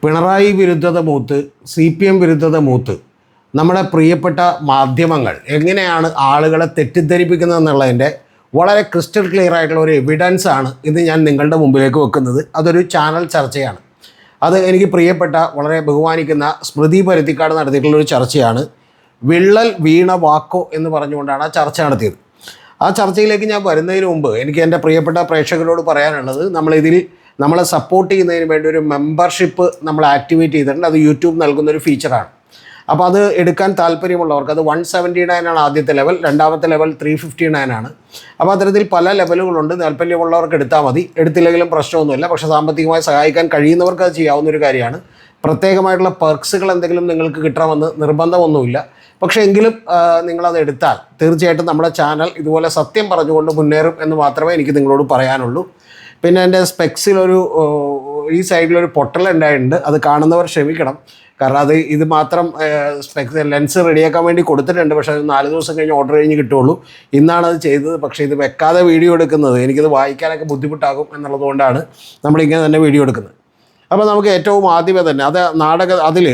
പിണറായി വിരുദ്ധത മൂത്ത്, CPM വിരുദ്ധത മൂത്ത് നമ്മുടെ പ്രിയപ്പെട്ട മാധ്യമങ്ങൾ എങ്ങനെയാണ് ആളുകളെ തെറ്റിദ്ധരിപ്പിക്കുന്നത് എന്നുള്ളതിൻ്റെ വളരെ ക്രിസ്റ്റൽ ക്ലിയർ ആയിട്ടുള്ള ഒരു എവിഡൻസ് ആണ് ഇന്ന് ഞാൻ നിങ്ങളുടെ മുമ്പിലേക്ക് വെക്കുന്നത്. അതൊരു ചാനൽ ചർച്ചയാണ്. അത് എനിക്ക് പ്രിയപ്പെട്ട വളരെ ബഹുമാനിക്കുന്ന സ്മൃതി പരുത്തിക്കാട് നടത്തിയിട്ടുള്ളൊരു ചർച്ചയാണ്. വിള്ളൽ വീണ വാക്കോ എന്ന് പറഞ്ഞുകൊണ്ടാണ് ആ ചർച്ച നടത്തിയത്. ആ ചർച്ചയിലേക്ക് ഞാൻ വരുന്നതിന് മുമ്പ് എനിക്ക് എൻ്റെ പ്രിയപ്പെട്ട പ്രേക്ഷകരോട് പറയാനുള്ളത്, നമ്മളെ സപ്പോർട്ട് ചെയ്യുന്നതിന് വേണ്ടി ഒരു മെമ്പർഷിപ്പ് നമ്മൾ ആക്ടിവേറ്റ് ചെയ്തിട്ടുണ്ട്. അത് യൂട്യൂബ് നൽകുന്നൊരു ഫീച്ചറാണ്. അപ്പോൾ അത് എടുക്കാൻ താല്പര്യമുള്ളവർക്ക് അത് 179 ആണ് ആദ്യത്തെ ലെവൽ, രണ്ടാമത്തെ ലെവൽ 359 ആണ്. അപ്പോൾ അത്തരത്തിൽ പല ലെവലുകളുണ്ട്. താല്പര്യമുള്ളവർക്ക് എടുത്താൽ മതി, എടുത്തില്ലെങ്കിലും പ്രശ്നമൊന്നുമില്ല. പക്ഷേ സാമ്പത്തികമായി സഹായിക്കാൻ കഴിയുന്നവർക്ക് അത് ചെയ്യാവുന്നൊരു കാര്യമാണ്. പ്രത്യേകമായിട്ടുള്ള പെർക്സുകൾ എന്തെങ്കിലും നിങ്ങൾക്ക് കിട്ടണമെന്ന് നിർബന്ധമൊന്നുമില്ല. പക്ഷേ എങ്കിലും നിങ്ങളത് എടുത്താൽ തീർച്ചയായിട്ടും നമ്മുടെ ചാനൽ ഇതുപോലെ സത്യം പറഞ്ഞുകൊണ്ട് മുന്നേറും എന്ന് മാത്രമേ എനിക്ക് നിങ്ങളോട് പറയാനുള്ളൂ. പിന്നെ എൻ്റെ സ്പെക്സിലൊരു ഈ സൈഡിലൊരു പൊട്ടലുണ്ടായിട്ടുണ്ട്. അത് കാണുന്നവർ ക്ഷമിക്കണം. കാരണം ഇത് മാത്രം സ്പെക്സ് ലെൻസ് റെഡിയാക്കാൻ വേണ്ടി കൊടുത്തിട്ടുണ്ട്. പക്ഷേ അത് 4 ദിവസം കഴിഞ്ഞ് ഓർഡർ കഴിഞ്ഞ് കിട്ടുള്ളൂ. ഇന്നാണ് അത് ചെയ്തത്. പക്ഷേ ഇത് വെക്കാതെ വീഡിയോ എടുക്കുന്നത് എനിക്കിത് വായിക്കാനൊക്കെ ബുദ്ധിമുട്ടാകും എന്നുള്ളതുകൊണ്ടാണ് നമ്മളിങ്ങനെ തന്നെ വീഡിയോ എടുക്കുന്നത്. അപ്പോൾ നമുക്ക് ഏറ്റവും ആദ്യമേ തന്നെ അതിൽ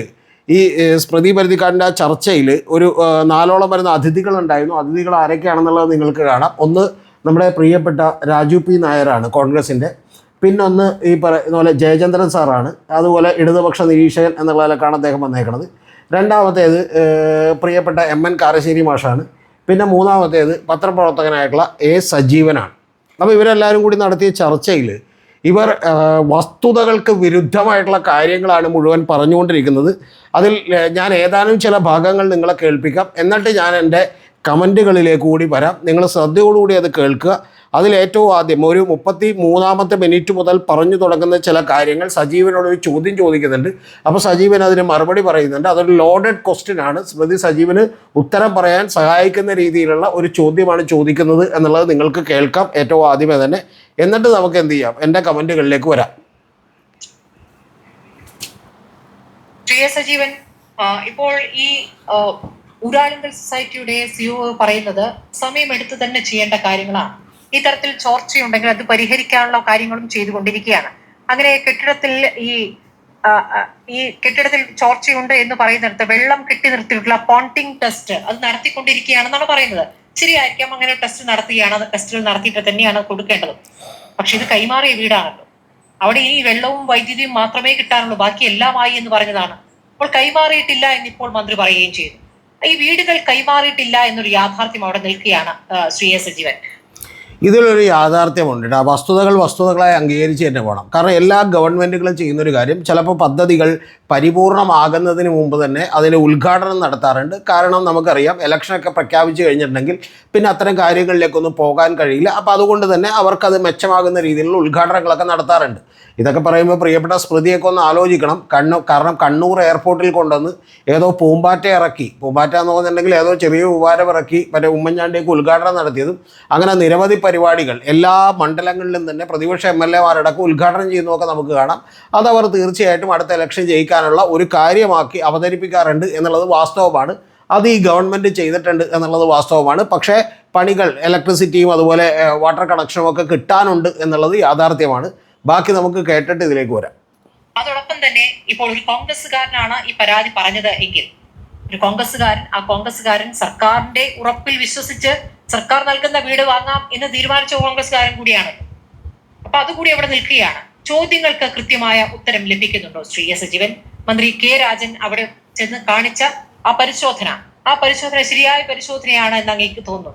ഈ സ്മൃതി പരുത്തിക്കാടിൻ്റെ ആ ചർച്ചയിൽ ഒരു 4ഓളം വരുന്ന അതിഥികളുണ്ടായിരുന്നു. അതിഥികൾ ആരൊക്കെയാണെന്നുള്ളത് നിങ്ങൾക്ക് കാണാം. ഒന്ന് നമ്മുടെ പ്രിയപ്പെട്ട രാജു പി നായരാണ്, കോൺഗ്രസിൻ്റെ. പിന്നൊന്ന് ഈ പറയുന്ന പോലെ ജയചന്ദ്രൻ സാറാണ്. അതുപോലെ ഇടതുപക്ഷ നിരീക്ഷകൻ എന്നുള്ളതിലേക്കാണ് അദ്ദേഹം വന്നേക്കുന്നത്. രണ്ടാമത്തേത് പ്രിയപ്പെട്ട MN കാരശ്ശേരി മാഷാണ്. പിന്നെ മൂന്നാമത്തേത് പത്രപ്രവർത്തകനായിട്ടുള്ള സജീവനാണ്. അപ്പോൾ ഇവരെല്ലാവരും കൂടി നടത്തിയ ചർച്ചയിൽ ഇവർ വസ്തുതകൾക്ക് വിരുദ്ധമായിട്ടുള്ള കാര്യങ്ങളാണ് മുഴുവൻ പറഞ്ഞുകൊണ്ടിരിക്കുന്നത്. അതിൽ ഞാൻ ഏതാനും ചില ഭാഗങ്ങൾ നിങ്ങളെ കേൾപ്പിക്കാം. എന്നിട്ട് ഞാൻ എൻ്റെ കമൻറ്റുകളിലേക്ക് കൂടി വരാം. നിങ്ങൾ ശ്രദ്ധയോടുകൂടി അത് കേൾക്കുക. അതിലേറ്റവും ആദ്യം ഒരു 33-ാമത്തെ മിനിറ്റ് മുതൽ പറഞ്ഞു തുടങ്ങുന്ന ചില കാര്യങ്ങൾ സജീവനോടൊരു ചോദ്യം ചോദിക്കുന്നുണ്ട്. അപ്പോൾ സജീവൻ അതിന് മറുപടി പറയുന്നുണ്ട്. അതൊരു ലോഡഡ് ക്വസ്റ്റ്യൻ ആണ്. സ്മൃതി സജീവന് ഉത്തരം പറയാൻ സഹായിക്കുന്ന രീതിയിലുള്ള ഒരു ചോദ്യമാണ് ചോദിക്കുന്നത് എന്നുള്ളത് നിങ്ങൾക്ക് കേൾക്കാം ഏറ്റവും ആദ്യമേ തന്നെ. എന്നിട്ട് നമുക്ക് എന്ത് ചെയ്യാം, എൻ്റെ കമൻറ്റുകളിലേക്ക് വരാം. സജീവൻ, ഇപ്പോൾ ഈ ഊരാളുങ്കൽ സൊസൈറ്റിയുടെ CEO പറയുന്നത് സമയമെടുത്ത് തന്നെ ചെയ്യേണ്ട കാര്യങ്ങളാണ്. ഈ തരത്തിൽ ചോർച്ചയുണ്ടെങ്കിൽ അത് പരിഹരിക്കാനുള്ള കാര്യങ്ങളും ചെയ്തുകൊണ്ടിരിക്കുകയാണ്. അങ്ങനെ ഈ കെട്ടിടത്തിൽ ചോർച്ചയുണ്ട് എന്ന് പറയുന്നിടത്ത് വെള്ളം കെട്ടി നിർത്തിയിട്ടുള്ള പോണ്ടിങ് ടെസ്റ്റ് അത് നടത്തിക്കൊണ്ടിരിക്കുകയാണെന്നാണ് പറയുന്നത്. ശരിയായിരിക്കാം, അങ്ങനെ ടെസ്റ്റ് നടത്തുകയാണ്, ടെസ്റ്റുകൾ നടത്തിയിട്ട് തന്നെയാണ് കൊടുക്കേണ്ടത്. പക്ഷെ ഇത് കൈമാറിയ വീടാണല്ലോ. അവിടെ ഈ വെള്ളവും വൈദ്യുതിയും മാത്രമേ കിട്ടാനുള്ളൂ, ബാക്കി എല്ലാമായി എന്ന് പറഞ്ഞതാണ്. അപ്പോൾ കൈമാറിയിട്ടില്ല എന്നിപ്പോൾ മന്ത്രി പറയുകയും ചെയ്തു. ഈ വീടുകൾ കൈമാറിയിട്ടില്ല എന്നൊരു യാഥാർത്ഥ്യം അവിടെ നിൽക്കുകയാണ്. ശ്രീ സജീവൻ, ഇതിലൊരു യാഥാർത്ഥ്യമുണ്ട്. ആ വസ്തുതകളായി അംഗീകരിച്ച് തന്നെ പോകണം. കാരണം എല്ലാ ഗവൺമെൻറ്റുകളും ചെയ്യുന്നൊരു കാര്യം, ചിലപ്പോൾ പദ്ധതികൾ പരിപൂർണമാകുന്നതിന് മുമ്പ് തന്നെ അതിന് ഉദ്ഘാടനം നടത്താറുണ്ട്. കാരണം നമുക്കറിയാം, ഇലക്ഷനൊക്കെ പ്രഖ്യാപിച്ചു കഴിഞ്ഞിട്ടുണ്ടെങ്കിൽ പിന്നെ അത്തരം കാര്യങ്ങളിലേക്കൊന്നും പോകാൻ കഴിയില്ല. അപ്പോൾ അതുകൊണ്ട് തന്നെ അവർക്കത് മെച്ചമാകുന്ന രീതിയിലുള്ള ഉദ്ഘാടനങ്ങളൊക്കെ നടത്താറുണ്ട്. ഇതൊക്കെ പറയുമ്പോൾ പ്രിയപ്പെട്ട സ്മൃതിയൊക്കെ ഒന്ന് ആലോചിക്കണം. കാരണം കണ്ണൂർ എയർപോർട്ടിൽ കൊണ്ടുവന്ന് ഏതോ പൂമ്പാറ്റ എന്ന് പറഞ്ഞിട്ടുണ്ടെങ്കിൽ ഏതോ ചെറിയ ഉപകാരം ഇറക്കി മറ്റേ ഉമ്മൻചാണ്ടിയൊക്കെ ഉദ്ഘാടനം നടത്തിയതും അങ്ങനെ നിരവധി പരിപാടികൾ എല്ലാ മണ്ഡലങ്ങളിലും തന്നെ പ്രതിപക്ഷ MLA-മാരടക്കം ഉദ്ഘാടനം ചെയ്യുന്നതൊക്കെ നമുക്ക് കാണാം. അതവർ തീർച്ചയായിട്ടും അടുത്ത ഇലക്ഷൻ ജയിക്കാനുള്ള ഒരു കാര്യമാക്കി അവതരിപ്പിക്കാറുണ്ട് എന്നുള്ളത് വാസ്തവമാണ്. അത് ഈ ഗവൺമെൻറ് ചെയ്തിട്ടുണ്ട് എന്നുള്ളത് വാസ്തവമാണ്. പക്ഷേ പണികൾ, ഇലക്ട്രിസിറ്റിയും അതുപോലെ വാട്ടർ കണക്ഷനും ഒക്കെ കിട്ടാനുണ്ട് എന്നുള്ളത് യാഥാർത്ഥ്യമാണ്. ബാക്കി നമുക്ക് കേട്ടിട്ട് ഇതിലേക്ക് വരാം. അതോടൊപ്പം തന്നെ ഇപ്പോൾ ഒരു കോൺഗ്രസ്സുകാരനാണ് ഈ പരാതി പറഞ്ഞത് എങ്കിൽ ഒരു കോൺഗ്രസ്സുകാരൻ സർക്കാരിന്റെ ഉറപ്പിൽ വിശ്വസിച്ച് സർക്കാർ നൽകുന്ന വീട് വാങ്ങാം എന്ന് തീരുമാനിച്ച കോൺഗ്രസ്സുകാരൻ കൂടിയാണ്. അപ്പൊ അതുകൂടി അവിടെ നിൽക്കുകയാണ്. ചോദ്യങ്ങൾക്ക് കൃത്യമായ ഉത്തരം ലഭിക്കുന്നുണ്ടോ ശ്രീ സജീവൻ? മന്ത്രി K രാജൻ അവിടെ ചെന്ന് കാണിച്ച ആ പരിശോധന ശരിയായ പരിശോധനയാണ് എന്ന് അങ്ങേക്ക് തോന്നുന്നു?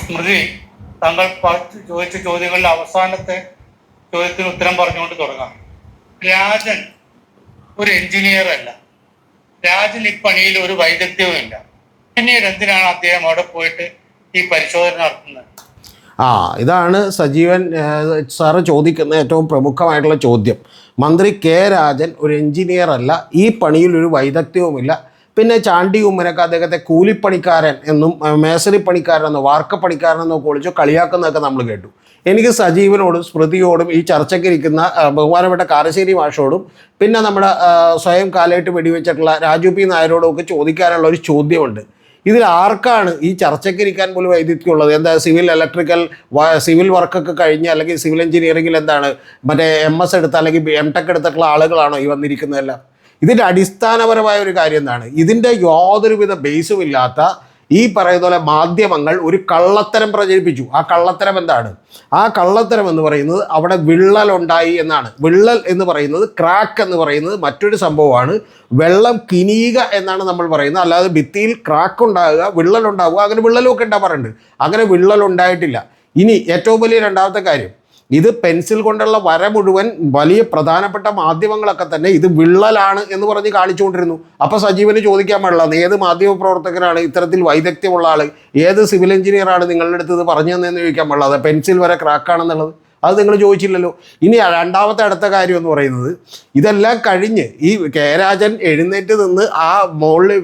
സ്മൃതി, താങ്കൾ ചോദിച്ച ചോദ്യങ്ങളുടെ അവസാനത്തെ ചോദ്യത്തിന് ഉത്തരം പറഞ്ഞുകൊണ്ട് തുടങ്ങാം. രാജൻ ഒരു എഞ്ചിനീയർ അല്ല. രാജൻ ഈ പണിയിൽ ഒരു വൈദഗ്ധ്യവും ഇല്ല. പിന്നീട് എന്തിനാണ് അദ്ദേഹം അവിടെ പോയിട്ട് ഈ പരിശോധന നടത്തുന്നത്? ഇതാണ് സജീവൻ സാറ് ചോദിക്കുന്ന ഏറ്റവും പ്രമുഖമായിട്ടുള്ള ചോദ്യം. മന്ത്രി K രാജൻ ഒരു എഞ്ചിനീയർ അല്ല, ഈ പണിയിൽ ഒരു വൈദഗ്ധ്യവുമില്ല. പിന്നെ ചാണ്ടി ഉമ്മനൊക്കെ അദ്ദേഹത്തെ കൂലിപ്പണിക്കാരൻ എന്നും മേസറി പണിക്കാരനെന്നോ വാർക്കപ്പണിക്കാരനെന്നോ കുളിച്ചോ കളിയാക്കുന്നതൊക്കെ നമ്മൾ കേട്ടു. എനിക്ക് സജീവനോടും സ്മൃതിയോടും ഈ ചർച്ചയ്ക്കിരിക്കുന്ന ബഹുമാനപ്പെട്ട കാരശ്ശേരി മാഷോടും പിന്നെ നമ്മുടെ സ്വയം കാലയിട്ട് വെടിവെച്ചിട്ടുള്ള രാജു പി നായരോടും ഒക്കെ ചോദിക്കാനുള്ള ഒരു ചോദ്യമുണ്ട്. ഇതിൽ ആർക്കാണ് ഈ ചർച്ചയ്ക്ക് ഇരിക്കാൻ പോലും വൈദഗ്ധ്യമുള്ളത്? എന്താ സിവിൽ ഇലക്ട്രിക്കൽ സിവിൽ വർക്കൊക്കെ കഴിഞ്ഞ് അല്ലെങ്കിൽ സിവിൽ എഞ്ചിനീയറിംഗിൽ എന്താണ് മറ്റേ MS എടുത്ത അല്ലെങ്കിൽ MTech എടുത്തിട്ടുള്ള ആളുകളാണോ ഈ വന്നിരിക്കുന്നതെല്ലാം? ഇതിൻ്റെ അടിസ്ഥാനപരമായ ഒരു കാര്യം എന്താണ്? ഇതിൻ്റെ യാതൊരുവിധ ബേസും ഇല്ലാത്ത ഈ പറയുന്ന പോലെ മാധ്യമങ്ങൾ ഒരു കള്ളത്തരം പ്രചരിപ്പിച്ചു. ആ കള്ളത്തരം എന്താണ്? ആ കള്ളത്തരം എന്ന് പറയുന്നത് അവിടെ വിള്ളലുണ്ടായി എന്നാണ്. വിള്ളൽ എന്ന് പറയുന്നത്, ക്രാക്ക് എന്ന് പറയുന്നത് മറ്റൊരു സംഭവമാണ്. വെള്ളം കിനിയുക എന്നാണ് നമ്മൾ പറയുന്നത്. അല്ലാതെ ഭിത്തിയിൽ ക്രാക്ക് ഉണ്ടാകുക, വിള്ളലുണ്ടാവുക, അങ്ങനെ വിള്ളലൊക്കെ ഉണ്ടാവാറുണ്ട്. അങ്ങനെ വിള്ളലുണ്ടായിട്ടില്ല. ഇനി ഏറ്റവും വലിയ രണ്ടാമത്തെ കാര്യം, ഇത് പെൻസിൽ കൊണ്ടുള്ള വര മുഴുവൻ വലിയ പ്രധാനപ്പെട്ട മാധ്യമങ്ങളൊക്കെ തന്നെ ഇത് വിള്ളലാണ് എന്ന് പറഞ്ഞ് കാണിച്ചുകൊണ്ടിരുന്നു. അപ്പോൾ സജീവന് ചോദിക്കാൻ പാടില്ല, ഏത് മാധ്യമ പ്രവർത്തകനാണ് ഇത്തരത്തിൽ വൈദഗ്ധ്യമുള്ള ആൾ, ഏത് സിവിൽ എഞ്ചിനീയറാണ് നിങ്ങളുടെ അടുത്ത് ഇത് പറഞ്ഞു തന്നതെന്ന് ചോദിക്കാൻ പാടില്ല. അത് പെൻസിൽ വര ക്രാക്കാണെന്നുള്ളത് അത് നിങ്ങൾ ചോദിച്ചില്ലല്ലോ. ഇനി രണ്ടാമത്തെ അടുത്ത കാര്യം എന്ന് പറയുന്നത്, ഇതെല്ലാം കഴിഞ്ഞ് ഈ കെ രാജൻ എഴുന്നേറ്റ് നിന്ന് ആ മുകളിൽ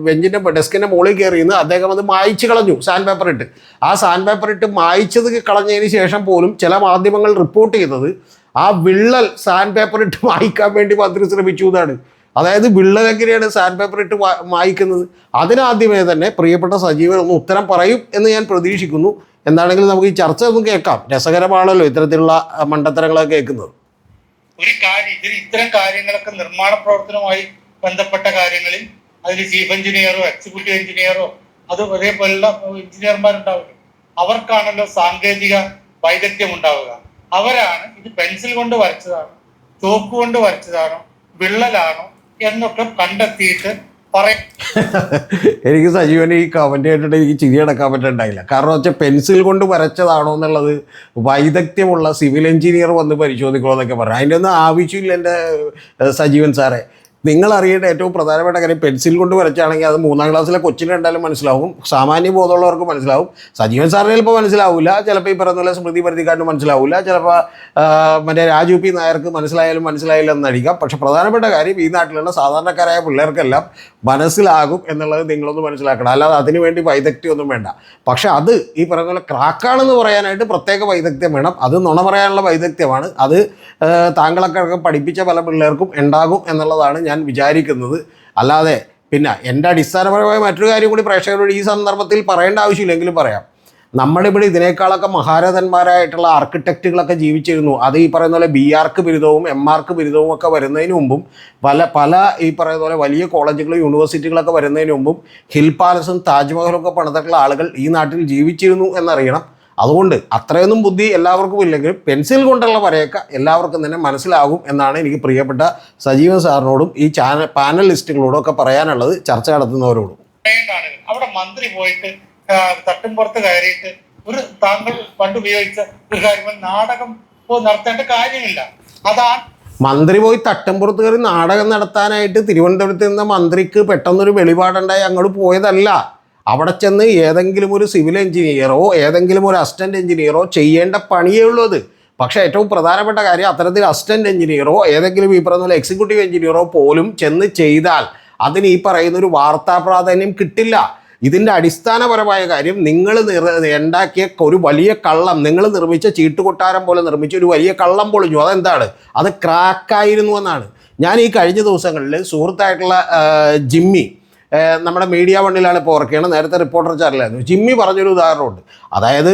ബെഞ്ചിൻ്റെ ഡെസ്കിൻ്റെ മുകളിൽ കയറി നിന്ന് അദ്ദേഹം അത് മായ്ച്ച് കളഞ്ഞു സാൻഡ് പേപ്പർ ഇട്ട്. ആ സാൻഡ് പേപ്പർ ഇട്ട് മായ്ച്ചത് കളഞ്ഞതിന് ശേഷം പോലും ചില മാധ്യമങ്ങൾ റിപ്പോർട്ട് ചെയ്തത് ആ വിള്ളൽ സാൻഡ് പേപ്പർ ഇട്ട് മായ്ക്കാൻ വേണ്ടി മന്ത്രി ശ്രമിച്ചു എന്നാണ്. അതായത് വിള്ളൽ എങ്ങനെയാണ് സാൻഡ് പേപ്പർ ഇട്ട് മായ്ക്കുന്നത്? അതിനാദ്യമേ തന്നെ പ്രിയപ്പെട്ട സജീവൻ ഒന്ന് ഉത്തരം പറയും എന്ന് ഞാൻ പ്രതീക്ഷിക്കുന്നു. എന്താണെങ്കിലും നമുക്ക് ഈ ചർച്ച ഒന്ന് കേൾക്കാം. രസകരമാണല്ലോ ഇത്തരത്തിലുള്ള മണ്ടത്തരങ്ങളൊക്കെ കേൾക്കുന്നത്. ഒരു കാര്യം, ഇത്തരം കാര്യങ്ങളൊക്കെ നിർമ്മാണ പ്രവർത്തനവുമായി ബന്ധപ്പെട്ട കാര്യങ്ങളിൽ അതിൽ ചീഫ് എഞ്ചിനീയറോ എക്സിക്യൂട്ടീവ് എഞ്ചിനീയറോ അത് ഒരേപോലുള്ള എഞ്ചിനീയർമാരുണ്ടാവുമല്ലോ, അവർക്കാണല്ലോ സാങ്കേതിക വൈദഗ്ധ്യം ഉണ്ടാവുക. അവരാണ് ഇത് പെൻസിൽ കൊണ്ട് വരച്ചതാണോ ചോക്ക് കൊണ്ട് വരച്ചതാണോ വിള്ളലാണോ എന്നൊക്കെ കണ്ടെത്തിയിട്ട് പറയും. എനിക്ക് സജീവന് ഈ കമൻറ്റ് കേട്ടിട്ട് എനിക്ക് ചിരി അടക്കാൻ പറ്റുന്നുണ്ടായില്ല. കാരണം വെച്ചാൽ പെൻസിൽ കൊണ്ട് വരച്ചതാണോ എന്നുള്ളത് വൈദഗ്ധ്യമുള്ള സിവിൽ എഞ്ചിനീയർ വന്ന് പരിശോധിക്കണോ എന്നൊക്കെ പറഞ്ഞു. അതിൻ്റെ ഒന്നും ആവശ്യമില്ല എൻ്റെ സജീവൻ സാറേ. നിങ്ങൾ അറിയേണ്ട ഏറ്റവും പ്രധാനപ്പെട്ട കാര്യം, പെൻസിൽ കൊണ്ട് വരച്ചാണെങ്കിൽ അത് 3ാം ക്ലാസ്സിലെ കൊച്ചിന് കണ്ടാലും മനസ്സിലാവും, സാമാന്യ ബോധമുള്ളവർക്ക് മനസ്സിലാവും. സജീവൻ സാറിന് ചിലപ്പോൾ മനസ്സിലാവില്ല, ചിലപ്പോൾ ഈ പറയുന്ന പോലെ സ്മൃതി പരുത്തിക്കാരന് മനസ്സിലാവില്ല, ചിലപ്പോൾ മറ്റേ രാജു പി നായർക്ക് മനസ്സിലായാലും മനസ്സിലായില്ല എന്നടിക്കാം. പക്ഷേ പ്രധാനപ്പെട്ട കാര്യം ഈ നാട്ടിലുള്ള സാധാരണക്കാരായ പിള്ളേർക്കെല്ലാം മനസ്സിലാകും എന്നുള്ളത് നിങ്ങളൊന്ന് മനസ്സിലാക്കണം. അല്ലാതെ അതിനു വേണ്ടി വൈദഗ്ധ്യമൊന്നും വേണ്ട. പക്ഷേ അത് ഈ പറയുന്ന പോലെ ക്രാക്കാണെന്ന് പറയാനായിട്ട് പ്രത്യേക വൈദഗ്ധ്യം വേണം. അത് നുണ പറയാനുള്ള വൈദഗ്ധ്യമാണ്. അത് താങ്കളൊക്കെ പഠിപ്പിച്ച പല പിള്ളേർക്കും ഉണ്ടാകും എന്നുള്ളതാണ് ഞാൻ വിചാരിക്കുന്നത്. അല്ലാതെ പിന്നെ എൻ്റെ അടിസ്ഥാനപരമായ മറ്റൊരു കാര്യം കൂടി പ്രേക്ഷകരോട് ഈ സന്ദർഭത്തിൽ പറയേണ്ട ആവശ്യമില്ലെങ്കിലും പറയാം. നമ്മുടെ ഇവിടെ ഇതിനേക്കാളൊക്കെ മഹാരഥന്മാരായിട്ടുള്ള ആർക്കിടെക്റ്റുകളൊക്കെ ജീവിച്ചിരുന്നു. അത് ഈ പറയുന്ന പോലെ BArch ബിരുദവും MArch ബിരുദവും ഒക്കെ വരുന്നതിന് മുമ്പും പല ഈ പറയുന്ന പോലെ വലിയ കോളേജുകളും യൂണിവേഴ്സിറ്റികളൊക്കെ വരുന്നതിന് മുമ്പും ഹിൽ പാലസും താജ്മഹലും ഒക്കെ പണിതിട്ടുള്ള ആളുകൾ ഈ നാട്ടിൽ ജീവിച്ചിരുന്നു എന്നറിയണം. അതുകൊണ്ട് അത്രയൊന്നും ബുദ്ധി എല്ലാവർക്കും ഇല്ലെങ്കിലും പെൻസിൽ കൊണ്ടുള്ള വരയൊക്കെ എല്ലാവർക്കും തന്നെ മനസ്സിലാകും എന്നാണ് എനിക്ക് പ്രിയപ്പെട്ട സജീവൻ സാറിനോടും ഈ പാനലിസ്റ്റുകളോടും ഒക്കെ പറയാനുള്ളത്, ചർച്ച നടത്തുന്നവരോടും. അവിടെ മന്ത്രി പോയിട്ട് തട്ടുംപുറത്ത് കയറിയിട്ട് താങ്കൾ പണ്ട് ഉപയോഗിച്ച ഒരു കാര്യം നാടകം നടത്തേണ്ട കാര്യമില്ല. അതാണ് മന്ത്രി പോയി തട്ടുംപുറത്ത് കയറി നാടകം നടത്താനായിട്ട് തിരുവനന്തപുരത്ത് നിന്ന മന്ത്രിക്ക് പെട്ടെന്നൊരു വെളിപാടുണ്ടായി അങ്ങോട്ട് പോയതല്ല. അവിടെ ചെന്ന് ഏതെങ്കിലും ഒരു സിവിൽ എഞ്ചിനീയറോ ഏതെങ്കിലും ഒരു അസിസ്റ്റൻറ്റ് എഞ്ചിനീയറോ ചെയ്യേണ്ട പണിയേ ഉള്ളൂ അത്. പക്ഷേ ഏറ്റവും പ്രധാനപ്പെട്ട കാര്യം, അത്തരത്തിൽ അസിസ്റ്റൻറ്റ് എഞ്ചിനീയറോ ഏതെങ്കിലും ഈ പറയുന്ന പോലെ എക്സിക്യൂട്ടീവ് എഞ്ചിനീയറോ പോലും ചെന്ന് ചെയ്താൽ അതിന് ഈ പറയുന്നൊരു വാർത്താ പ്രാധാന്യം കിട്ടില്ല. ഇതിൻ്റെ അടിസ്ഥാനപരമായ കാര്യം, നിങ്ങൾ ഉണ്ടാക്കിയ ഒരു വലിയ കള്ളം, നിങ്ങൾ നിർമ്മിച്ച ചീട്ടുകൊട്ടാരം പോലെ നിർമ്മിച്ച ഒരു വലിയ കള്ളം പൊളിഞ്ഞു. അതെന്താണ്? അത് ക്രാക്കായിരുന്നു എന്നാണ്. ഞാൻ ഈ കഴിഞ്ഞ ദിവസങ്ങളിൽ സുഹൃത്തായിട്ടുള്ള ജിമ്മി, നമ്മുടെ മീഡിയ വണ്ണിലാണ് ഇപ്പോൾ ഓർക്കുകയാണ്, നേരത്തെ റിപ്പോർട്ടർ ചാനലായിരുന്നു, ജിമ്മി പറഞ്ഞൊരു ഉദാഹരണമുണ്ട്. അതായത്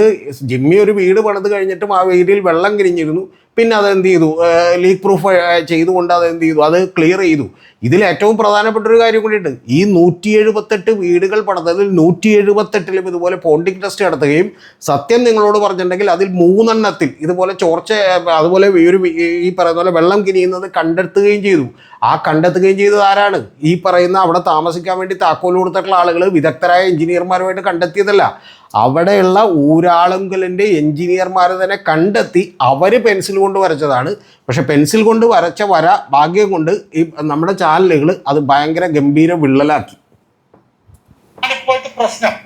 ജിമ്മി ഒരു വീട് പണിത് കഴിഞ്ഞിട്ടും ആ വീട്ടിൽ വെള്ളം കിരിഞ്ഞിരുന്നു. പിന്നെ അതെന്ത് ചെയ്തു, ലീക്ക് പ്രൂഫ് ചെയ്തുകൊണ്ട് അതെന്ത് ചെയ്തു, അത് ക്ലിയർ ചെയ്തു. ഇതിൽ ഏറ്റവും പ്രധാനപ്പെട്ടൊരു കാര്യം കൂടിയുണ്ട്. ഈ 178 വീടുകൾ പണിതതിൽ 178ലും ഇതുപോലെ പോണ്ടിങ് ടെസ്റ്റ് നടത്തുകയും സത്യം നിങ്ങളോട് പറഞ്ഞിട്ടുണ്ടെങ്കിൽ അതിൽ 3 ഇതുപോലെ ചോർച്ച, അതുപോലെ ഈ പറയുന്ന പോലെ വെള്ളം കിനിയുന്നത് കണ്ടെത്തുകയും ചെയ്തു. ആ കണ്ടെത്തുകയും ചെയ്തത് ആരാണ്? ഈ പറയുന്ന അവിടെ താമസിക്കാൻ വേണ്ടി താക്കോൽ കൊടുത്തിട്ടുള്ള ആളുകൾ വിദഗ്ധരായ എഞ്ചിനീയർമാരുമായിട്ട് കണ്ടെത്തിയതല്ല. അവിടെയുള്ള ഊരാളുങ്കലിൻ്റെ എഞ്ചിനീയർമാർ തന്നെ കണ്ടെത്തി അവർ പെൻസിൽ കൊണ്ട് വരച്ചതാണ്. പക്ഷെ പെൻസിൽ കൊണ്ട് വരച്ച വര ഭാഗ്യം കൊണ്ട് ഈ നമ്മുടെ ചാനലുകൾ അത് ഭയങ്കര ഗംഭീര വിള്ളലാക്കി. ഇപ്പോഴത്തെ പ്രശ്നം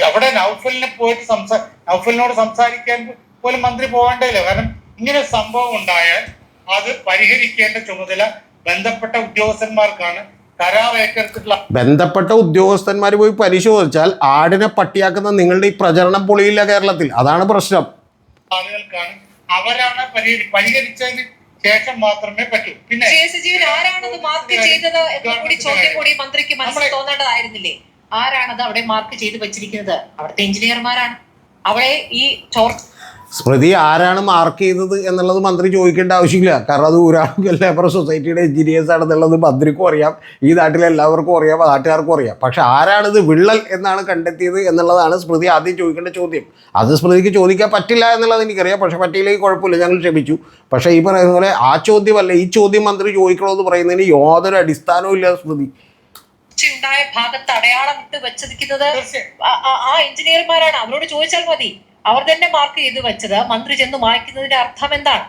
അവിടെ നൗഫലിനോട് സംസാരിക്കാൻ പോലും മന്ത്രി പോകേണ്ടതില്ല. കാരണം ഇങ്ങനെ സംഭവം ഉണ്ടായാൽ അത് പരിഹരിക്കേണ്ട ചുമതല ബന്ധപ്പെട്ട ഉദ്യോഗസ്ഥന്മാർക്കാണ്. ബന്ധപ്പെട്ട ഉദ്യോഗസ്ഥന്മാർ പോയി പരിശോധിച്ചാൽ ആടിനെ പട്ടിയാക്കുന്ന നിങ്ങളുടെ ഈ പ്രചരണം പൊളിയില്ല കേരളത്തിൽ. അതാണ് പ്രശ്നം. ആളുകൾക്കാണ്, അവരാണ് പരിഹരിച്ചതിന് ശേഷം മാത്രമേ പറ്റൂ. പിന്നെ ആരാണത് മാർക്ക് ചെയ്തത് എന്ന കൂടി ചോദ്യം കൂടി മന്ത്രിക്ക് മനസ്സിൽ തോന്നേണ്ടതായിരുന്നില്ലേ? ആരാണത് അവിടെ മാർക്ക് ചെയ്ത് വെച്ചിരിക്കുന്നത്? അവിടുത്തെ എഞ്ചിനീയർമാരാണ്. അവിടെ ഈ ചോർച്ച സ്മൃതി ആരാണ് മാർക്ക് ചെയ്തത് എന്നുള്ളത് മന്ത്രി ചോദിക്കേണ്ട ആവശ്യമില്ല. കാരണം അത് ഊരാളും ലേബർ സൊസൈറ്റിയുടെ എഞ്ചിനീയേഴ്സ് ആണെന്നുള്ളത് മന്ത്രിക്കും അറിയാം, ഈ നാട്ടിലെ എല്ലാവർക്കും അറിയാം, നാട്ടുകാർക്കും അറിയാം. പക്ഷെ ആരാണിത് വിള്ളൽ എന്നാണ് കണ്ടെത്തിയത് എന്നുള്ളതാണ് സ്മൃതി ആദ്യം ചോദിക്കേണ്ട ചോദ്യം. അത് സ്മൃതിക്ക് ചോദിക്കാൻ പറ്റില്ല എന്നുള്ളത് എനിക്കറിയാം. പക്ഷെ പറ്റിയില്ലെങ്കിൽ കുഴപ്പമില്ല, ഞങ്ങൾ ക്ഷമിച്ചു. പക്ഷേ ഈ പറയുന്ന പോലെ ആ ചോദ്യമല്ല, ഈ ചോദ്യം മന്ത്രി ചോദിക്കണമെന്ന് പറയുന്നതിന് യാതൊരു അടിസ്ഥാനവും ഇല്ല സ്മൃതി. ഉണ്ടായ ഭാഗത്ത് അടയാളം ഇട്ട് വെച്ചിരിക്കുന്നത് ആ എഞ്ചിനീയർമാരാണ്. അവരോട് ചോദിച്ചാൽ മതി. അവർ തന്നെ മാർക്ക് ചെയ്ത് വെച്ചത് മന്ത്രി ചെന്ന് മായ്ക്കുന്നതിന്റെ അർത്ഥം എന്താണ്?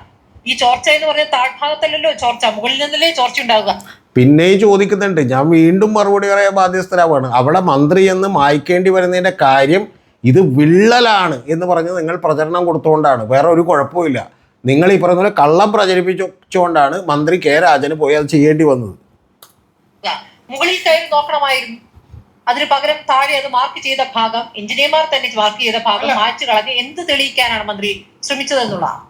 ഈ ചോർച്ച എന്ന് പറഞ്ഞാൽ താഴ്ഭാഗത്തല്ലല്ലോ ചോർച്ച, മുകളിൽ നിന്നല്ലേ ചോർച്ച ഉണ്ടാവുക. പിന്നെയും ചോദിക്കുന്നുണ്ട്, ഞാൻ വീണ്ടും മറുപടി പറയാൻ ബാധ്യസ്ഥരാവാണ്. അവിടെ മന്ത്രി എന്ന് മായ്ക്കേണ്ടി വരുന്നതിൻ്റെ കാര്യം ഇത് വിള്ളലാണ് എന്ന് പറഞ്ഞ് നിങ്ങൾ പ്രചരണം കൊടുത്തുകൊണ്ടാണ്, വേറെ ഒരു കുഴപ്പമില്ല. നിങ്ങൾ ഈ പറയുന്ന പോലെ കള്ളം പ്രചരിപ്പിച്ചുകൊണ്ടാണ് മന്ത്രി കെ രാജന് പോയി അത് ചെയ്യേണ്ടി വന്നത്. മുകളിൽ കയറി നോക്കണമായിരുന്നു. അതിന് പകരം താഴെ അത് മാർക്ക് ചെയ്ത ഭാഗം, എഞ്ചിനീയർമാർ തന്നെ മാർക്ക് ചെയ്ത ഭാഗം മായ്ച്ചു കളഞ്ഞ് എന്ത് തെളിയിക്കാനാണ് മന്ത്രി ശ്രമിച്ചതെന്നുള്ളതാണ്.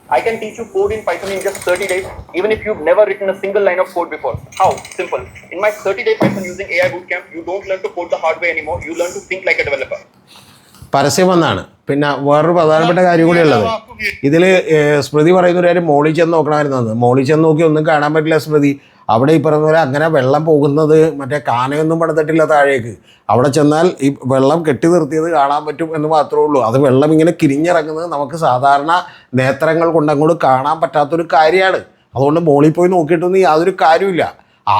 I can teach you code in Python in just 30 days, even if you've never written a single line of code before. How? Simple. In my 30-day Python using AI bootcamp, you don't learn to code the hard way anymore. You learn to think like a developer. പരസ്യം വന്നാണ്. പിന്നെ വേറൊരു പ്രധാനപ്പെട്ട കാര്യം കൂടി ഉള്ളത്, ഇതിൽ സ്മൃതി പറയുന്ന ഒരു കാര്യം മോളിൽ ചെന്ന് നോക്കണമായിരുന്നു. മോളിൽ ചെന്ന് നോക്കി ഒന്നും കാണാൻ പറ്റില്ല സ്മൃതി. അവിടെ ഈ പറയുന്ന പോലെ അങ്ങനെ വെള്ളം പോകുന്നത് മറ്റേ കാനയൊന്നും പണിതിട്ടില്ല താഴേക്ക്. അവിടെ ചെന്നാൽ ഈ വെള്ളം കെട്ടി നിർത്തിയത് കാണാൻ പറ്റും എന്ന് മാത്രമേ ഉള്ളൂ. അത് വെള്ളം ഇങ്ങനെ കിരിഞ്ഞിറങ്ങുന്നത് നമുക്ക് സാധാരണ നേത്രങ്ങൾ കൊണ്ടങ്ങോട്ട് കാണാൻ പറ്റാത്തൊരു കാര്യമാണ്. അതുകൊണ്ട് മോളിൽ പോയി നോക്കിയിട്ടൊന്നും യാതൊരു കാര്യമില്ല.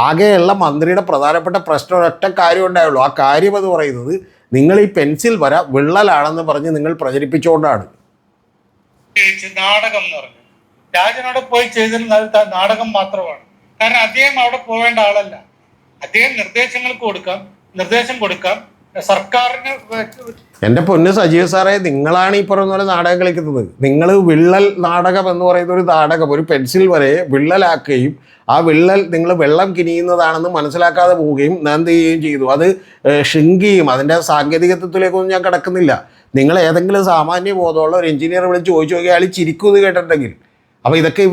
ആകെയുള്ള മന്ത്രിയുടെ പ്രധാനപ്പെട്ട പ്രശ്നം ഒരൊറ്റ കാര്യം ഉണ്ടായുള്ളൂ. ആ കാര്യം എന്ന് പറയുന്നത് നിങ്ങൾ ഈ പെൻസിൽ വര വിള്ളലാണെന്ന് പറഞ്ഞ് നിങ്ങൾ പ്രചരിപ്പിച്ചുകൊണ്ടാണ്. നാടകം എന്ന് പറഞ്ഞു രാജനോട് പോയി ചെയ്തിരുന്നത് നാടകം മാത്രമാണ്. കാരണം അദ്ദേഹം അവിടെ പോവേണ്ട ആളല്ല. അദ്ദേഹം നിർദ്ദേശം കൊടുക്കാം സർക്കാരിന്. എൻ്റെ പൊന്ന് സജീവ് സാറേ, നിങ്ങളാണ് ഈ പറയുന്ന പോലെ നാടകം കളിക്കുന്നത്. നിങ്ങൾ വിള്ളൽ നാടകം എന്ന് പറയുന്ന ഒരു നാടകം, ഒരു പെൻസിൽ വരയെ വിള്ളലാക്കുകയും ആ വിള്ളൽ നിങ്ങൾ വെള്ളം കിനിയുന്നതാണെന്ന് മനസ്സിലാക്കാതെ പോവുകയും എന്ത് ചെയ്യുകയും ചെയ്തു. അത് ഷ്രിങ്ക് അതിൻ്റെ സാങ്കേതികത്വത്തിലേക്കൊന്നും ഞാൻ കിടക്കുന്നില്ല. നിങ്ങൾ ഏതെങ്കിലും സാമാന്യ ബോധമുള്ള ഒരു എഞ്ചിനീയർ വിളിച്ച് ചോദിച്ചു നോക്കി അയാൾ ചിരിക്കുമെന്ന് കേട്ടിട്ടുണ്ടെങ്കിൽ, അപ്പോൾ ഇതൊക്കെ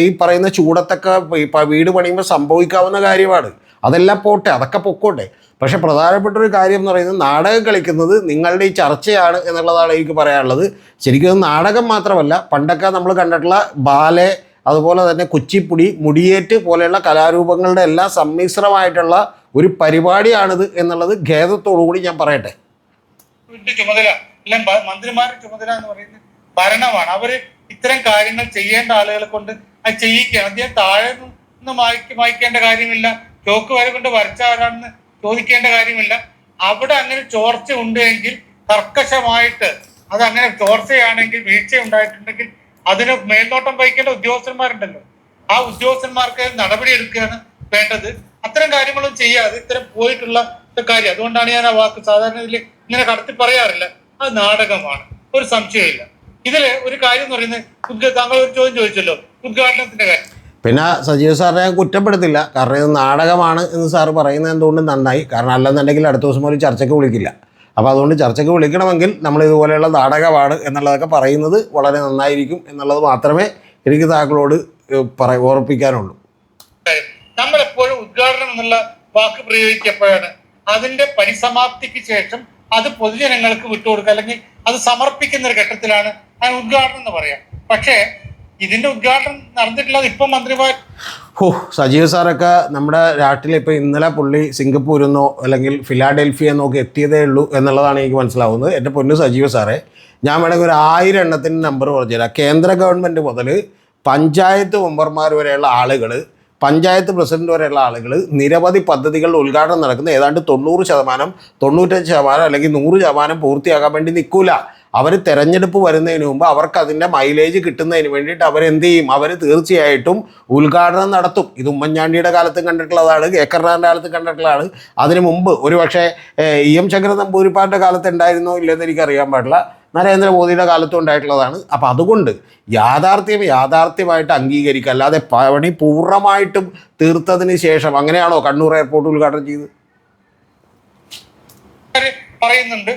ഈ പറയുന്ന ചൂടത്തൊക്കെ വീട് പണിയുമ്പോൾ സംഭവിക്കാവുന്ന കാര്യമാണ്. അതെല്ലാം പോട്ടെ, അതൊക്കെ പൊക്കോട്ടെ. പക്ഷെ പ്രധാനപ്പെട്ട ഒരു കാര്യം എന്ന് പറയുന്നത് നാടകം കളിക്കുന്നത് നിങ്ങളുടെ ഈ ചർച്ചയാണ് എന്നുള്ളതാണ് എനിക്ക് പറയാനുള്ളത്. ശരിക്കും നാടകം മാത്രമല്ല, പണ്ടൊക്കെ നമ്മൾ കണ്ടിട്ടുള്ള ബാലെ, അതുപോലെ തന്നെ കുച്ചിപ്പുടി, മുടിയേറ്റ് പോലെയുള്ള കലാരൂപങ്ങളുടെ എല്ലാം സമ്മിശ്രമായിട്ടുള്ള ഒരു പരിപാടിയാണിത് എന്നുള്ളത് ഖേദത്തോടു കൂടി ഞാൻ പറയട്ടെ. ചുമതല മന്ത്രിമാരുടെ ചുമതല എന്ന് പറയുന്നത് ഭരണമാണ്. അവര് ഇത്തരം കാര്യങ്ങൾ ചെയ്യേണ്ട ആളുകളെ കൊണ്ട് അത് ചെയ്യിക്കുകയാണ്. അദ്ദേഹം താഴെ നിന്ന് മായ്ക്കേണ്ട കാര്യമില്ല, ചോക്ക് വരെ കൊണ്ട് വരച്ചാരാണെന്ന് ചോദിക്കേണ്ട കാര്യമില്ല. അവിടെ അങ്ങനെ ചോർച്ച ഉണ്ടെങ്കിൽ കർക്കശമായിട്ട് അത് അങ്ങനെ ചോർച്ചയാണെങ്കിൽ, വീഴ്ച ഉണ്ടായിട്ടുണ്ടെങ്കിൽ അതിന് മേൽനോട്ടം വഹിക്കേണ്ട ഉദ്യോഗസ്ഥന്മാരുണ്ടല്ലോ. ആ ഉദ്യോഗസ്ഥന്മാർക്ക് നടപടി എടുക്കുകയാണ് വേണ്ടത്. അത്തരം കാര്യങ്ങളും ചെയ്യാതെ ഇത്തരം പോയിട്ടുള്ള കാര്യം. അതുകൊണ്ടാണ് ഞാൻ ആ വാക്ക് സാധാരണ ഇതിൽ ഇങ്ങനെ കടത്തി പറയാറില്ല. അത് നാടകമാണ്, ഒരു സംശയമില്ല. ഇതില് ഒരു കാര്യം എന്ന് പറയുന്നത്, താങ്കൾ ഒരു ചോദ്യം ചോദിച്ചല്ലോ ഉദ്ഘാടനത്തിന്റെ കാര്യം. പിന്നെ സജീവ് സാറിനെ ഞാൻ കുറ്റപ്പെടുത്തില്ല. കാരണം ഇത് നാടകമാണ് എന്ന് സാറ് പറയുന്നത് എന്തുകൊണ്ട് നന്നായി. കാരണം അല്ലെന്നുണ്ടെങ്കിൽ അടുത്ത ദിവസം ഒരു ചർച്ചയ്ക്ക് വിളിക്കില്ല. അപ്പോൾ അതുകൊണ്ട് ചർച്ചയ്ക്ക് വിളിക്കണമെങ്കിൽ നമ്മൾ ഇതുപോലെയുള്ള നാടകമാണ് എന്നുള്ളതൊക്കെ പറയുന്നത് വളരെ നന്നായിരിക്കും എന്നുള്ളത് മാത്രമേ എനിക്ക് താങ്കളോട് ഓർപ്പിക്കാനുള്ളൂ. നമ്മളെപ്പോഴും ഉദ്ഘാടനം എന്നുള്ള വാക്ക് പ്രയോഗിക്കപ്പോഴാണ് അതിന്റെ പരിസമാപ്തിക്ക് ശേഷം അത് പൊതുജനങ്ങൾക്ക് വിട്ടുകൊടുക്കുക, അല്ലെങ്കിൽ അത് സമർപ്പിക്കുന്ന ഒരു ഘട്ടത്തിലാണ് ആ ഉദ്ഘാടനം എന്ന് പറയാം. പക്ഷേ ഇതിന്റെ ഉദ്ഘാടനം നടന്നിട്ടുള്ളത് ഇപ്പം മന്ത്രിമാർ. സജീവ് സാറൊക്കെ നമ്മുടെ നാട്ടിൽ ഇപ്പോൾ ഇന്നലെ പുള്ളി സിംഗപ്പൂരിൽ നിന്നോ അല്ലെങ്കിൽ ഫിലാഡൽഫിയെന്നോ ഒക്കെ എത്തിയതേ ഉള്ളൂ എന്നുള്ളതാണ് എനിക്ക് മനസ്സിലാവുന്നത്. എൻ്റെ പൊന്നു സജീവ് സാറേ, ഞാൻ വേണമെങ്കിൽ ഒരു 1000 എണ്ണത്തിന് നമ്പർ പറഞ്ഞുതരാം. കേന്ദ്ര ഗവൺമെൻറ് മുതൽ പഞ്ചായത്ത് മെമ്പർമാർ വരെയുള്ള ആളുകൾ, പഞ്ചായത്ത് പ്രസിഡന്റ് വരെയുള്ള ആളുകൾ നിരവധി പദ്ധതികളുടെ ഉദ്ഘാടനം നടക്കുന്ന ഏതാണ്ട് 90%, 95% അല്ലെങ്കിൽ 100% പൂർത്തിയാക്കാൻ വേണ്ടി നിൽക്കൂല. അവർ തെരഞ്ഞെടുപ്പ് വരുന്നതിന് മുമ്പ് അവർക്ക് അതിൻ്റെ മൈലേജ് കിട്ടുന്നതിന് വേണ്ടിയിട്ട് അവരെന്ത് ചെയ്യും? അവർ തീർച്ചയായിട്ടും ഉദ്ഘാടനം നടത്തും. ഇത് ഉമ്മൻചാണ്ടിയുടെ കാലത്തും കണ്ടിട്ടുള്ളതാണ്, കേക്കറിൻ്റെ കാലത്ത് കണ്ടിട്ടുള്ളതാണ്. അതിന് മുമ്പ് ഒരു പക്ഷേ EM ശങ്കരൻ നമ്പൂതിരിപ്പാടിൻ്റെ കാലത്ത് ഉണ്ടായിരുന്നോ ഇല്ലെന്ന് എനിക്കറിയാൻ പാടില്ല, നരേന്ദ്രമോദിയുടെ കാലത്തും ഉണ്ടായിട്ടുള്ളതാണ്. അപ്പം അതുകൊണ്ട് യാഥാർത്ഥ്യമായിട്ട് അംഗീകരിക്കുക, അല്ലാതെ പണി പൂർണ്ണമായിട്ടും തീർത്തതിന് ശേഷം അങ്ങനെയാണോ കണ്ണൂർ എയർപോർട്ട് ഉദ്ഘാടനം ചെയ്ത് പറയുന്നുണ്ട്.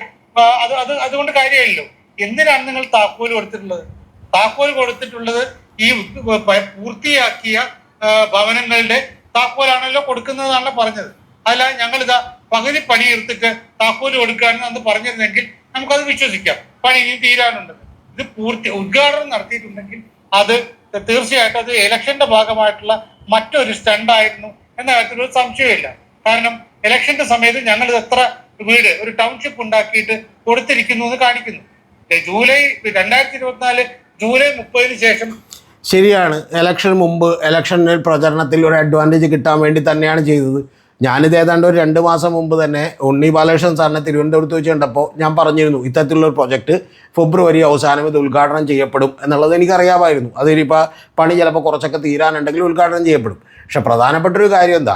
അതുകൊണ്ട് കാര്യമില്ലല്ലോ. എന്തിനാണ് നിങ്ങൾ താക്കോൽ കൊടുത്തിട്ടുള്ളത്? താക്കോൽ കൊടുത്തിട്ടുള്ളത് ഈ പൂർത്തിയാക്കിയ ഭവനങ്ങളുടെ താക്കോലാണല്ലോ കൊടുക്കുന്നതാണല്ലോ പറഞ്ഞത്. അല്ലാതെ ഞങ്ങളിതാ പകുതി പണി എടുത്തിട്ട് താക്കോല് കൊടുക്കാനെന്ന് അന്ന് പറഞ്ഞിരുന്നെങ്കിൽ നമുക്കത് വിശ്വസിക്കാം. പണി ഇനി തീരാനുണ്ട്. ഇത് ഉദ്ഘാടനം നടത്തിയിട്ടുണ്ടെങ്കിൽ അത് തീർച്ചയായിട്ടും അത് ഇലക്ഷന്റെ ഭാഗമായിട്ടുള്ള മറ്റൊരു സ്റ്റണ്ടായിരുന്നു എന്ന കാര്യത്തിൽ ഒരു സംശയമില്ല. കാരണം ഇലക്ഷന്റെ സമയത്ത് ഞങ്ങൾ എത്ര വീട് ഒരു ടൗൺഷിപ്പ് ഉണ്ടാക്കിയിട്ട് കൊടുത്തിരിക്കുന്നു എന്ന് കാണിക്കുന്നു. ജൂലൈ 2024 ജൂലൈ 30 ശേഷം ശരിയാണ്. ഇലക്ഷന് മുമ്പ് ഇലക്ഷനിൽ പ്രചരണത്തിൽ ഒരു അഡ്വാൻറ്റേജ് കിട്ടാൻ വേണ്ടി തന്നെയാണ് ചെയ്തത്. ഞാനിത് ഏതാണ്ട് ഒരു 2 മാസം മുമ്പ് തന്നെ ഉണ്ണി ബാലകൃഷ്ണൻ സാറിനെ തിരുവനന്തപുരത്ത് വെച്ച് കണ്ടപ്പോൾ ഞാൻ പറഞ്ഞിരുന്നു ഇത്തരത്തിലുള്ളൊരു പ്രൊജക്റ്റ് ഫെബ്രുവരി അവസാനം ഇത് ഉദ്ഘാടനം ചെയ്യപ്പെടും എന്നുള്ളത് എനിക്കറിയാമായിരുന്നു. അതിനിപ്പോൾ പണി ചിലപ്പോൾ കുറച്ചൊക്കെ തീരാനുണ്ടെങ്കിൽ ഉദ്ഘാടനം ചെയ്യപ്പെടും. പക്ഷെ പ്രധാനപ്പെട്ടൊരു കാര്യം എന്താ,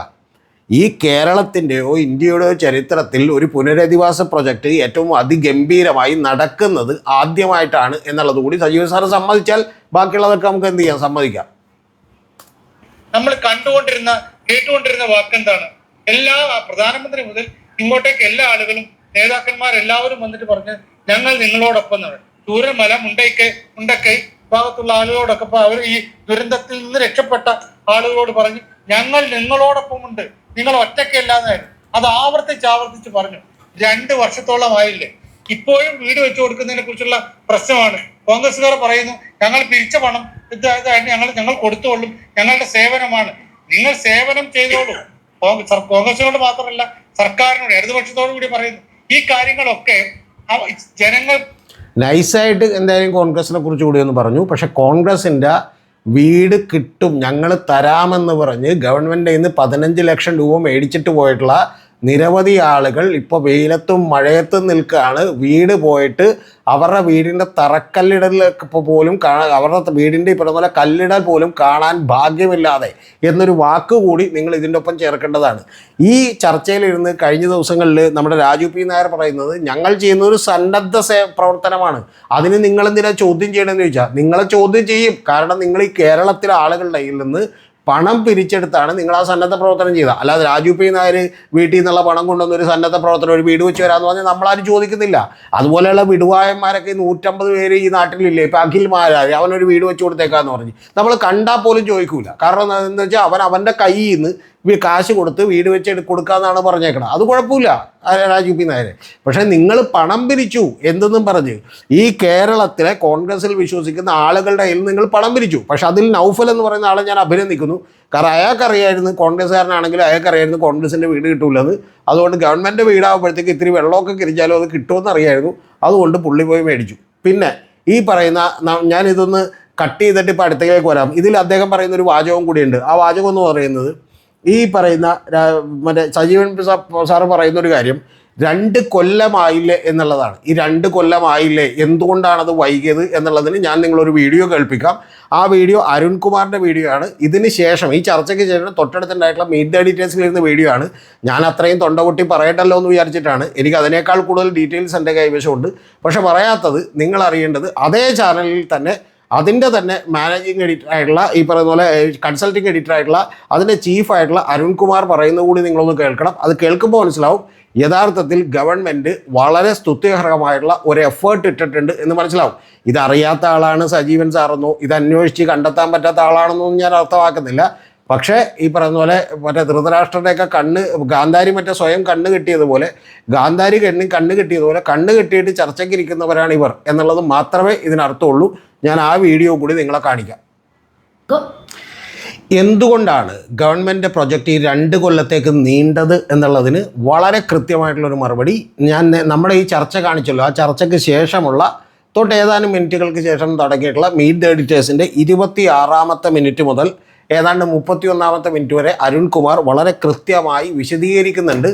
ഈ കേരളത്തിൻ്റെയോ ഇന്ത്യയുടെയോ ചരിത്രത്തിൽ ഒരു പുനരധിവാസ പ്രൊജക്റ്റ് ഏറ്റവും അതിഗംഭീരമായി നടക്കുന്നത് ആദ്യമായിട്ടാണ് എന്നുള്ളത് കൂടി സജീവൻ സാറ് സമ്മതിച്ചാൽ ബാക്കിയുള്ളതൊക്കെ നമുക്ക് എന്ത് ചെയ്യാം, സമ്മതിക്കാം. നമ്മൾ കേട്ടുകൊണ്ടിരുന്ന വാക്കെന്താണ്? എല്ലാ പ്രധാനമന്ത്രി മുതൽ ഇങ്ങോട്ടേക്ക് എല്ലാ ആളുകളും നേതാക്കന്മാരെല്ലാവരും വന്നിട്ട് പറഞ്ഞ് ഞങ്ങൾ നിങ്ങളോടൊപ്പം എന്നാണ്. ചൂരൽമല മുണ്ടക്കൈ ഭാഗത്തുള്ള ആളുകളോടൊക്കെ അവർ ഈ ദുരന്തത്തിൽ നിന്ന് രക്ഷപ്പെട്ട ആളുകളോട് പറഞ്ഞ് ഞങ്ങൾ നിങ്ങളോടൊപ്പമുണ്ട്, നിങ്ങൾ ഒറ്റയ്ക്കല്ലാന്നായിരുന്നു. അത് ആവർത്തിച്ച് പറഞ്ഞു. 2 വർഷത്തോളമായില്ലേ. ഇപ്പോഴും വീട് വെച്ചു കൊടുക്കുന്നതിനെ കുറിച്ചുള്ള പ്രശ്നമാണ്. കോൺഗ്രസ്സുകാർ പറയുന്നു ഞങ്ങൾ പിരിച്ച പണം ഞങ്ങൾ കൊടുത്തോളും, ഞങ്ങളുടെ സേവനമാണ്. നിങ്ങൾ സേവനം ചെയ്തോളൂ. കോൺഗ്രസിനോട് മാത്രമല്ല സർക്കാരിനോട് ഇടതുപക്ഷത്തോടു കൂടി പറയുന്നു. ഈ കാര്യങ്ങളൊക്കെ ജനങ്ങൾ നൈസായിട്ട് എന്തായാലും കോൺഗ്രസിനെ കുറിച്ച് കൂടി ഒന്ന് പറഞ്ഞു. പക്ഷെ കോൺഗ്രസിൻ്റെ വീട് കിട്ടും, ഞങ്ങൾ തരാമെന്ന് പറഞ്ഞ് ഗവൺമെൻറ്റിൽ നിന്ന് 15 ലക്ഷം രൂപ മേടിച്ചിട്ട് പോയിട്ടുള്ള നിരവധി ആളുകൾ ഇപ്പോൾ വെയിലത്തും മഴയത്തും നിൽക്കുകയാണ്. വീട് പോയിട്ട് അവരുടെ വീടിൻ്റെ തറക്കല്ലിടലൊക്കെ പോലും അവരുടെ വീടിൻ്റെ ഇപ്പോൾ പോലെ കല്ലിടൽ പോലും കാണാൻ ഭാഗ്യമില്ലാതെ എന്നൊരു വാക്കുകൂടി നിങ്ങൾ ഇതിൻ്റെ ഒപ്പം ചേർക്കേണ്ടതാണ്. ഈ ചർച്ചയിലിരുന്ന് കഴിഞ്ഞ ദിവസങ്ങളിൽ നമ്മുടെ രാജു പി നായർ പറയുന്നത് ഞങ്ങൾ ചെയ്യുന്ന ഒരു സന്നദ്ധ പ്രവർത്തനമാണ്, അതിന് നിങ്ങളെന്തിനാ ചോദ്യം ചെയ്യണമെന്ന് ചോദിച്ചാൽ നിങ്ങളെ ചോദ്യം ചെയ്യും. കാരണം നിങ്ങൾ ഈ കേരളത്തിലെ ആളുകളുടെ കയ്യിൽ നിന്ന് പണം പിരിച്ചെടുത്താണ് നിങ്ങൾ ആ സന്നദ്ധ പ്രവർത്തനം ചെയ്തത്. അല്ലാതെ രാജു പി നായർ വീട്ടിൽ നിന്നുള്ള പണം കൊണ്ടുവന്ന ഒരു സന്നദ്ധ പ്രവർത്തനം ഒരു വീട് വെച്ച് വരാമെന്ന് പറഞ്ഞാൽ നമ്മളാരും ചോദിക്കുന്നില്ല. അതുപോലെയുള്ള വിടുവായന്മാരൊക്കെ 150 പേര് ഈ നാട്ടിലില്ലേ. ഇപ്പം അഖിൽമാരാർ അവനൊരു വീട് വെച്ച് കൊടുത്തേക്കാന്ന് പറഞ്ഞ് നമ്മൾ കണ്ടാൽ പോലും ചോദിക്കൂല. കാരണം എന്താണെന്ന് വെച്ചാൽ അവൻ്റെ കയ്യിൽ നിന്ന് കാശ് കൊടുത്ത് വീട് വെച്ച് കൊടുക്കാമെന്നാണ് പറഞ്ഞേക്കണം. അത് കുഴപ്പമില്ല രാജു പി നായരെ. പക്ഷേ നിങ്ങൾ പണം പിരിച്ചു എന്തെന്നും പറഞ്ഞ് ഈ കേരളത്തിലെ കോൺഗ്രസിൽ വിശ്വസിക്കുന്ന ആളുകളുടെ കയ്യിൽ നിങ്ങൾ പണം പിരിച്ചു. പക്ഷെ അതിൽ നൗഫൽ എന്ന് പറയുന്ന ആളെ ഞാൻ അഭിനന്ദിക്കുന്നു. കാരണം അയാൾക്കറിയായിരുന്നു, കോൺഗ്രസ്സുകാരനാണെങ്കിലും അയാൾക്കറിയായിരുന്നു കോൺഗ്രസിൻ്റെ വീട് കിട്ടൂലെന്ന്. അതുകൊണ്ട് ഗവൺമെൻറ് വീടാകുമ്പോഴത്തേക്ക് ഇത്തിരി വെള്ളമൊക്കെ കിരിച്ചാലും അത് കിട്ടുമെന്ന് അറിയായിരുന്നു. അതുകൊണ്ട് പുള്ളി പോയി മേടിച്ചു. പിന്നെ ഈ പറയുന്ന ഞാനിതൊന്ന് കട്ട് ചെയ്തിട്ട് ഇപ്പോൾ അടുത്തേക്ക് വരാം. ഇതിൽ അദ്ദേഹം പറയുന്നൊരു വാചകം കൂടിയുണ്ട്. ആ വാചകം എന്ന് പറയുന്നത് ഈ പറയുന്ന മറ്റേ സജീവൻ സാറ് പറയുന്നൊരു കാര്യം 2 കൊല്ലമായില്ലേ എന്നുള്ളതാണ്. ഈ 2 കൊല്ലമായില്ലേ, എന്തുകൊണ്ടാണത് വൈകിയത് എന്നുള്ളതിന് ഞാൻ നിങ്ങളൊരു വീഡിയോ കേൾപ്പിക്കാം. ആ വീഡിയോ അരുൺകുമാറിൻ്റെ വീഡിയോ ആണ്. ഇതിന് ശേഷം ഈ ചർച്ചയ്ക്ക് ശേഷം തൊട്ടടുത്തുണ്ടായിട്ടുള്ള മീറ്റ് ദ ഡീറ്റെയിൽസിലിരുന്ന വീഡിയോ ആണ്. ഞാൻ അത്രയും തൊണ്ട പൊട്ടി പറയട്ടല്ലോ എന്ന് വിചാരിച്ചിട്ടാണ്. എനിക്ക് അതിനേക്കാൾ കൂടുതൽ ഡീറ്റെയിൽസ് എൻ്റെ കൈവശമുണ്ട്. പക്ഷെ പറയാത്തത് നിങ്ങൾ അറിയേണ്ടത് അതേ ചാനലിൽ തന്നെ അതിൻ്റെ തന്നെ മാനേജിങ് എഡിറ്ററായിട്ടുള്ള ഈ പറയുന്ന പോലെ കൺസൾട്ടിങ് എഡിറ്ററായിട്ടുള്ള അതിൻ്റെ ചീഫായിട്ടുള്ള അരുൺകുമാർ പറയുന്നത് കൂടി നിങ്ങളൊന്ന് കേൾക്കണം. അത് കേൾക്കുമ്പോൾ മനസ്സിലാവും യഥാർത്ഥത്തിൽ ഗവൺമെൻറ് വളരെ സ്തുത്യർഹമായിട്ടുള്ള ഒരു എഫേർട്ട് ഇട്ടിട്ടുണ്ട് എന്ന് മനസ്സിലാവും. ഇതറിയാത്ത ആളാണ് സജീവൻ സാറെന്നോ ഇത് അന്വേഷിച്ച് കണ്ടെത്താൻ പറ്റാത്ത ആളാണെന്നോ ഞാൻ അർത്ഥമാക്കുന്നില്ല. പക്ഷേ ഈ പറയുന്ന പോലെ മറ്റേ ധൃതരാഷ്ട്രയുടെയൊക്കെ ഗാന്ധാരി മറ്റേ സ്വയം കണ്ണ് കെട്ടിയതുപോലെ ഗാന്ധാരി കണ്ണ് കെട്ടിയതുപോലെ കണ്ണ് കെട്ടിയിട്ട് ചർച്ചയ്ക്ക് ഇരിക്കുന്നവരാണ് ഇവർ എന്നുള്ളത് മാത്രമേ ഇതിനർത്ഥമുള്ളൂ. ഞാൻ ആ വീഡിയോ കൂടി നിങ്ങളെ കാണിക്കാം. എന്തുകൊണ്ടാണ് ഗവൺമെൻറ് പ്രൊജക്റ്റ് ഈ 2 കൊല്ലത്തേക്ക് നീണ്ടത് എന്നുള്ളതിന് വളരെ കൃത്യമായിട്ടുള്ളൊരു മറുപടി ഞാൻ നമ്മുടെ ഈ ചർച്ച കാണിച്ചല്ലോ. ആ ചർച്ചയ്ക്ക് ശേഷമുള്ള തൊട്ട് ഏതാനും മിനിറ്റുകൾക്ക് ശേഷം തുടങ്ങിയിട്ടുള്ള മീറ്റ് ദ എഡിറ്റേഴ്സിൻ്റെ 26ാമത്തെ മിനിറ്റ് മുതൽ ഏതാണ്ട് 31ാമത്തെ മിനിറ്റ് വരെ അരുൺകുമാർ വളരെ കൃത്യമായി വിശദീകരിക്കുന്നുണ്ട്.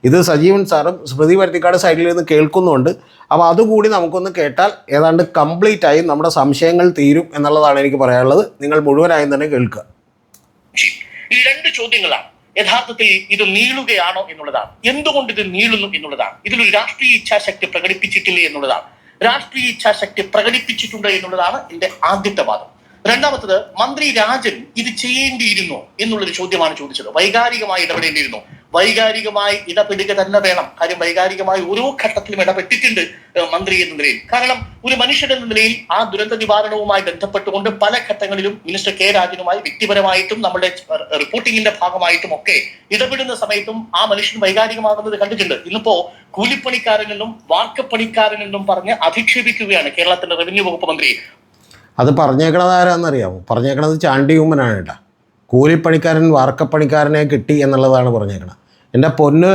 ഇത് സജീവൻ സാറും സ്മൃതി പരുത്തിക്കാട് സൈഡിൽ നിന്ന് കേൾക്കുന്നുണ്ട്. അപ്പോൾ അതുകൂടി നമുക്കൊന്ന് കേട്ടാൽ ഏതാണ്ട് കംപ്ലീറ്റ് ആയി നമ്മുടെ സംശയങ്ങൾ തീരും എന്നുള്ളതാണ് എനിക്ക് പറയാനുള്ളത്. നിങ്ങൾ മുഴുവനായും തന്നെ കേൾക്കുക. ഈ 2 ചോദ്യങ്ങളാണ് യഥാർത്ഥത്തിൽ ഇത് നീളുകയാണോ എന്നുള്ളതാണ്. എന്തുകൊണ്ട് ഇത് നീളുന്നു എന്നുള്ളതാണ്. ഇതിലൊരു രാഷ്ട്രീയ ഇച്ഛാശക്തി പ്രകടിപ്പിച്ചിട്ടില്ലേ എന്നുള്ളതാണ്. രാഷ്ട്രീയ ഇച്ഛാശക്തി പ്രകടിപ്പിച്ചിട്ടുണ്ട് എന്നുള്ളതാണ് എന്റെ ആദ്യത്തെ വാദം. രണ്ടാമത്തത്, മന്ത്രി രാജൻ ഇത് ചെയ്യേണ്ടിയിരുന്നോ എന്നുള്ളൊരു ചോദ്യമാണ് ചോദിച്ചത്. വൈകാരികമായി ഇടപെടേണ്ടിയിരുന്നോ? വൈകാരികമായി ഇടപെടുക തന്നെ വേണം. കാര്യം വൈകാരികമായി ഓരോ ഘട്ടത്തിലും ഇടപെട്ടിട്ടുണ്ട് മന്ത്രി എന്ന നിലയിൽ. കാരണം ഒരു മനുഷ്യൻ എന്ന നിലയിൽ ആ ദുരന്ത നിവാരണവുമായി ബന്ധപ്പെട്ടുകൊണ്ട് പല ഘട്ടങ്ങളിലും മിനിസ്റ്റർ കെ രാജനുമായി വ്യക്തിപരമായിട്ടും നമ്മുടെ റിപ്പോർട്ടിങ്ങിന്റെ ഭാഗമായിട്ടും ഒക്കെ ഇടപെടുന്ന സമയത്തും ആ മനുഷ്യൻ വൈകാരികമാകുന്നത് കണ്ടിട്ടുണ്ട്. ഇന്നിപ്പോ കൂലിപ്പണിക്കാരനെന്നും വാർക്കപ്പണിക്കാരനെന്നും പറഞ്ഞ് അധിക്ഷേപിക്കുകയാണ് കേരളത്തിന്റെ റവന്യൂ വകുപ്പ് മന്ത്രി. അത് പറഞ്ഞേക്കണത് ആരാന്നറിയാമോ? പറഞ്ഞേക്കണത് ചാണ്ടി ഉമ്മനാണ് കേട്ടോ. കൂലിപ്പണിക്കാരൻ വാർക്കപ്പണിക്കാരനെ കിട്ടി എന്നുള്ളതാണ് പറഞ്ഞേക്കണത്. എൻ്റെ പൊന്ന്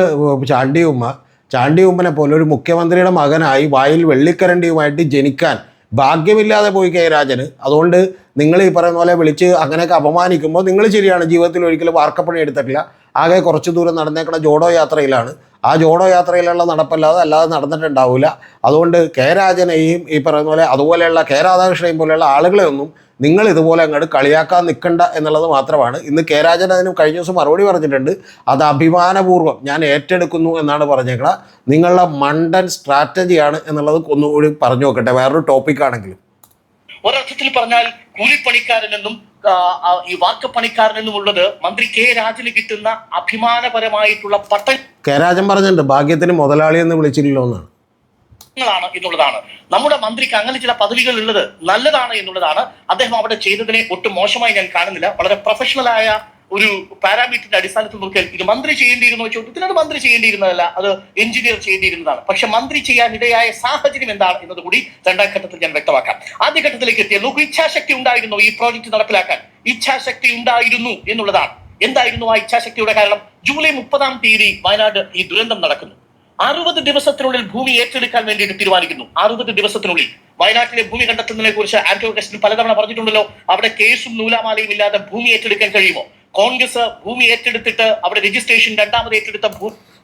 ചാണ്ടി ഉമ്മനെ പോലെ ഒരു മുഖ്യമന്ത്രിയുടെ മകനായി വായിൽ വെള്ളിക്കരണ്ടിയുമായിട്ട് ജനിക്കാൻ ഭാഗ്യമില്ലാതെ പോയി കെ രാജന്. അതുകൊണ്ട് നിങ്ങൾ ഈ പറയുന്ന പോലെ വിളിച്ച് അങ്ങനെയൊക്കെ അപമാനിക്കുമ്പോൾ നിങ്ങൾ ശരിയാണ്, ജീവിതത്തിൽ ഒരിക്കലും വാർക്കപ്പണി എടുത്തിട്ടില്ല. ആകെ കുറച്ച് ദൂരം നടന്നേക്കണ ജോഡോ യാത്രയിലാണ്. ആ ജോഡോ യാത്രയിലുള്ള അല്ലാതെ നടന്നിട്ടുണ്ടാവില്ല. അതുകൊണ്ട് കെ രാജനെയും ഈ പറയുന്ന പോലെ അതുപോലെയുള്ള കെ രാധാകൃഷ്ണനെയും പോലെയുള്ള ആളുകളെ ഒന്നും നിങ്ങൾ ഇതുപോലെ അങ്ങോട്ട് കളിയാക്കാൻ നിൽക്കണ്ട എന്നുള്ളത് മാത്രമാണ്. ഇന്ന് കെ രാജൻ അതിന് കഴിഞ്ഞ ദിവസം മറുപടി പറഞ്ഞിട്ടുണ്ട്. അത് അഭിമാനപൂർവ്വം ഞാൻ ഏറ്റെടുക്കുന്നു എന്നാണ് പറഞ്ഞേക്കണം. നിങ്ങളുടെ മണ്ടൻ സ്ട്രാറ്റജിയാണ് എന്നുള്ളത് ഒന്നുകൂടി പറഞ്ഞു നോക്കട്ടെ, വേറൊരു ടോപ്പിക്കാണെങ്കിലും. ഒരർത്ഥത്തിൽ പറഞ്ഞാൽ കൂലിപ്പണിക്കാരനെന്നും ഈ വാർക്കപ്പണിക്കാരനെന്നും ഉള്ളത് മന്ത്രി കെ രാജന് കിട്ടുന്ന അഭിമാനപരമായിട്ടുള്ള കെ രാജൻ പറഞ്ഞിട്ടുണ്ട് ഭാഗ്യത്തിന് മുതലാളി എന്ന് വിളിച്ചില്ലല്ലോ എന്നാണ് എന്നുള്ളതാണ്. നമ്മുടെ മന്ത്രിക്ക് അങ്ങനെ ചില പദവികൾ ഉള്ളത് നല്ലതാണ് എന്നുള്ളതാണ്. അദ്ദേഹം അവിടെ ചെയ്തതിനെ ഒട്ടും മോശമായി ഞാൻ കാണുന്നില്ല. വളരെ പ്രൊഫഷണലായ ഒരു പാരാമീറ്ററിന്റെ അടിസ്ഥാനത്തിൽ നോക്കിയാൽ ഇത് മന്ത്രി ചെയ്യേണ്ടിയിരുന്നോ ചോദ്യത്തിന് അത് മന്ത്രി ചെയ്യേണ്ടിയിരുന്നതല്ല, അത് എഞ്ചിനീയർ ചെയ്യേണ്ടിയിരുന്നതാണ്. പക്ഷെ മന്ത്രി ചെയ്യാൻ ഇടയായ സാഹചര്യം എന്താണ് എന്നത് കൂടി രണ്ടാം ഘട്ടത്തിൽ ഞാൻ വ്യക്തമാക്കാം. ആദ്യ ഘട്ടത്തിലേക്ക് എത്തിയാൽ നോക്കൂ, ഇച്ഛാശക്തി ഉണ്ടായിരുന്നു ഈ പ്രോജക്ട് നടപ്പിലാക്കാൻ. ഇച്ഛാശക്തി ഉണ്ടായിരുന്നു എന്നുള്ളതാണ്. എന്തായിരുന്നു ആ ഇച്ഛാശക്തിയുടെ കാരണം? ജൂലൈ 30-ാം തീയതി വയനാട് ഈ ദുരന്തം നടക്കുന്നു. 60 ദിവസത്തിനുള്ളിൽ ഭൂമി ഏറ്റെടുക്കാൻ വേണ്ടിയിട്ട് തീരുമാനിക്കുന്നു. 60 ദിവസത്തിനുള്ളിൽ വയനാട്ടിലെ ഭൂമി കണ്ടെത്തുന്നതിനെ കുറിച്ച് ആന്റോ അഗസ്റ്റിൻ പലതവണ പറഞ്ഞിട്ടുണ്ടല്ലോ. അവിടെ കേസും നൂലാമാലയും ഇല്ലാതെ ഭൂമി ഏറ്റെടുക്കാൻ കഴിയുമോ? കോൺഗ്രസ് ഭൂമി ഏറ്റെടുത്തിട്ട് അവിടെ രജിസ്ട്രേഷൻ രണ്ടാമത് ഏറ്റെടുത്ത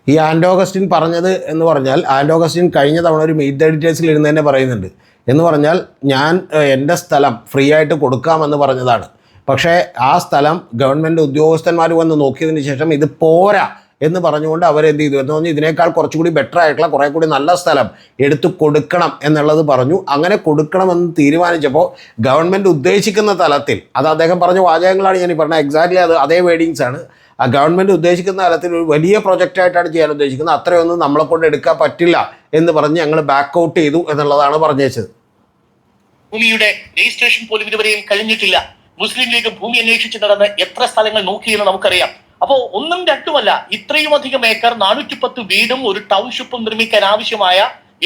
ഈ ആന്റോ അഗസ്റ്റിൻ പറഞ്ഞത് എന്ന് പറഞ്ഞാൽ, ആന്റോ അഗസ്റ്റിൻ കഴിഞ്ഞ തവണ ഒരു മീറ്റ് ദ ഡീറ്റെയിൽസിൽ ഇരുന്ന് തന്നെ പറയുന്നുണ്ട്. എന്ന് പറഞ്ഞാൽ ഞാൻ എൻ്റെ സ്ഥലം ഫ്രീ ആയിട്ട് കൊടുക്കാമെന്ന് പറഞ്ഞതാണ്. പക്ഷേ ആ സ്ഥലം ഗവൺമെൻറ് ഉദ്യോഗസ്ഥന്മാർ വന്ന് നോക്കിയതിന് ശേഷം ഇത് പോരാ എന്ന് പറഞ്ഞുകൊണ്ട് അവരെന്ത് ചെയ്തു എന്ന് പറഞ്ഞാൽ ഇതിനേക്കാൾ കുറച്ചുകൂടി ബെറ്റർ ആയിട്ടുള്ള കുറേ കൂടി നല്ല സ്ഥലം എടുത്തു കൊടുക്കണം എന്നുള്ളത് പറഞ്ഞു. അങ്ങനെ കൊടുക്കണമെന്ന് തീരുമാനിച്ചപ്പോൾ ഗവൺമെൻറ് ഉദ്ദേശിക്കുന്ന തലത്തിൽ, അത് അദ്ദേഹം പറഞ്ഞ വാചകങ്ങളാണ് ഞാൻ പറഞ്ഞത്, എക്സാക്ട്ലി അതേ വേർഡിങ്സ് ആണ്. ആ ഗവൺമെൻറ് ഉദ്ദേശിക്കുന്ന തലത്തിൽ ഒരു വലിയ പ്രൊജക്റ്റായിട്ടാണ് ചെയ്യാൻ ഉദ്ദേശിക്കുന്നത്. അത്രയൊന്നും നമ്മളെ കൊണ്ട് എടുക്കാൻ പറ്റില്ല എന്ന് പറഞ്ഞ് ഞങ്ങൾ ബാക്ക് ഔട്ട് ചെയ്തു എന്നുള്ളതാണ് പറഞ്ഞത്. ഭൂമിയുടെ രജിസ്ട്രേഷൻ പോലും ഇതുവരെയും കഴിഞ്ഞിട്ടില്ല. മുസ്ലിം ലീഗ് ഭൂമി അന്വേഷിച്ച് നടന്ന് എത്ര സ്ഥലങ്ങൾ നോക്കിയെന്ന് നമുക്കറിയാം. അപ്പോ ഒന്നും രണ്ടുമല്ല, ഇത്രയും അധികം ഏക്കർ 410 വീടും ഒരു ടൗൺഷിപ്പും നിർമ്മിക്കാൻ ആവശ്യമായ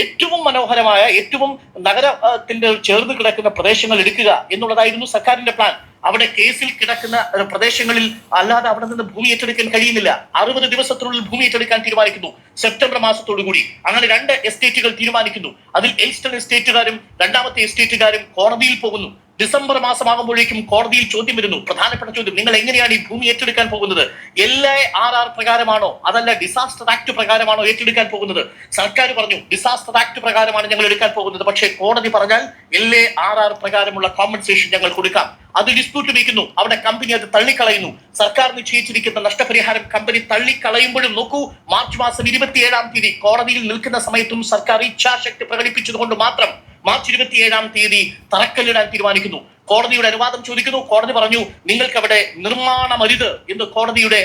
ഏറ്റവും മനോഹരമായ ഏറ്റവും നഗരത്തിന്റെ ചേർന്ന് കിടക്കുന്ന പ്രദേശങ്ങൾ എടുക്കുക എന്നുള്ളതായിരുന്നു സർക്കാരിന്റെ പ്ലാൻ. അവിടെ കേസിൽ കിടക്കുന്ന പ്രദേശങ്ങളിൽ അല്ലാതെ അവിടെ നിന്ന് ഭൂമി ഏറ്റെടുക്കാൻ കഴിയുന്നില്ല. 60 ദിവസത്തിനുള്ളിൽ ഭൂമി ഏറ്റെടുക്കാൻ തീരുമാനിക്കുന്നു. സെപ്റ്റംബർ മാസത്തോടുകൂടി അങ്ങനെ 2 എസ്റ്റേറ്റുകൾ തീരുമാനിക്കുന്നു. അതിൽ എൽസ്റ്റൺ എസ്റ്റേറ്റുകാരും രണ്ടാമത്തെ എസ്റ്റേറ്റുകാരും കോടതിയിൽ പോകുന്നു. ഡിസംബർ മാസമാകുമ്പോഴേക്കും കോടതിയിൽ ചോദ്യം വരുന്നു. പ്രധാനപ്പെട്ട ചോദ്യം, നിങ്ങൾ എങ്ങനെയാണ് ഈ ഭൂമി ഏറ്റെടുക്കാൻ പോകുന്നത്? LARR പ്രകാരമാണോ അതല്ല ഡിസാസ്റ്റർ ആക്ട് പ്രകാരമാണോ ഏറ്റെടുക്കാൻ പോകുന്നത്? സർക്കാർ പറഞ്ഞു ഡിസാസ്റ്റർ ആക്ട് പ്രകാരമാണ് ഞങ്ങൾ എടുക്കാൻ പോകുന്നത്. പക്ഷേ കോടതി പറഞ്ഞാൽ LARR പ്രകാരമുള്ള കോമ്പൻസേഷൻ ഞങ്ങൾ കൊടുക്കാം. അത് ഡിസ്പ്യൂട്ട് വയ്ക്കുന്നു. അവിടെ കമ്പനി അത് തള്ളിക്കളയുന്നു. സർക്കാർ നിശ്ചയിച്ചിരിക്കുന്ന നഷ്ടപരിഹാരം കമ്പനി തള്ളിക്കളയുമ്പോഴും നോക്കൂ, മാർച്ച് മാസം 27-ാം തീയതി കോടതിയിൽ നിൽക്കുന്ന സമയത്തും സർക്കാർ ഇച്ഛാശക്തി പ്രകടിപ്പിച്ചതുകൊണ്ട് മാത്രം മാർച്ച് 27-ാം തീയതി തറക്കല്ലിടാൻ തീരുമാനിക്കുന്നു. കോടതിയുടെ അനുവാദം ചോദിക്കുന്നു. കോടതി പറഞ്ഞു നിങ്ങൾക്ക് അവിടെ നിർമ്മാണമരുത് എന്ന് കോടതിയുടെ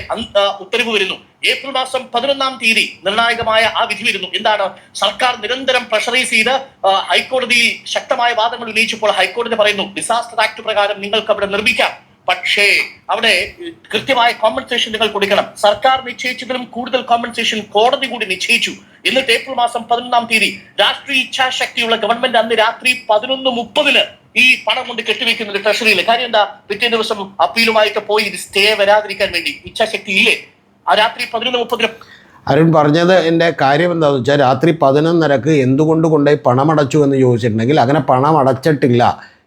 ഉത്തരവ് വരുന്നു. ഏപ്രിൽ മാസം 11-ാം തീയതി നിർണായകമായ ആ വിധി വരുന്നു. എന്താണ്? സർക്കാർ നിരന്തരം പ്രഷറൈസ് ചെയ്ത് ഹൈക്കോടതിയിൽ ശക്തമായ വാദങ്ങൾ ഉന്നയിച്ചപ്പോൾ ഹൈക്കോടതി പറയുന്നു ഡിസാസ്റ്റർ ആക്ട് പ്രകാരം നിങ്ങൾക്ക് അവിടെ നിർമ്മിക്കാം, പക്ഷേ അവിടെ കൃത്യമായ കോമ്പൻസേഷൻ നിങ്ങൾ കൊടുക്കണം. സർക്കാർ നിശ്ചയിച്ചതിലും കൂടുതൽ കോമ്പൻസേഷൻ കോടതി കൂടി നിശ്ചയിച്ചു. എന്നിട്ട് ഏപ്രിൽ മാസം 11-ാം തീയതി രാഷ്ട്രീയ ഇച്ഛാശക്തിയുള്ള ഗവൺമെന്റ് അന്ന് രാത്രി 11:30 ഈ പണം കൊണ്ട് കെട്ടിവെക്കുന്നുണ്ട് ട്രഷറിയിൽ. കാര്യം എന്താ? പിറ്റേ ദിവസം അപ്പീലുമായിട്ട് പോയി ഇത് സ്റ്റേ വരാതിരിക്കാൻ വേണ്ടി. ഇച്ഛാശക്തി ഇല്ലേ? ആ രാത്രി 11:30 അരുൺ പറഞ്ഞത് എൻ്റെ കാര്യം എന്താണെന്ന് വെച്ചാൽ, രാത്രി 11:30 എന്തുകൊണ്ട് കൊണ്ടുപോയി പണമടച്ചു എന്ന് ചോദിച്ചിട്ടുണ്ടെങ്കിൽ അങ്ങനെ പണം അടച്ചിട്ടില്ല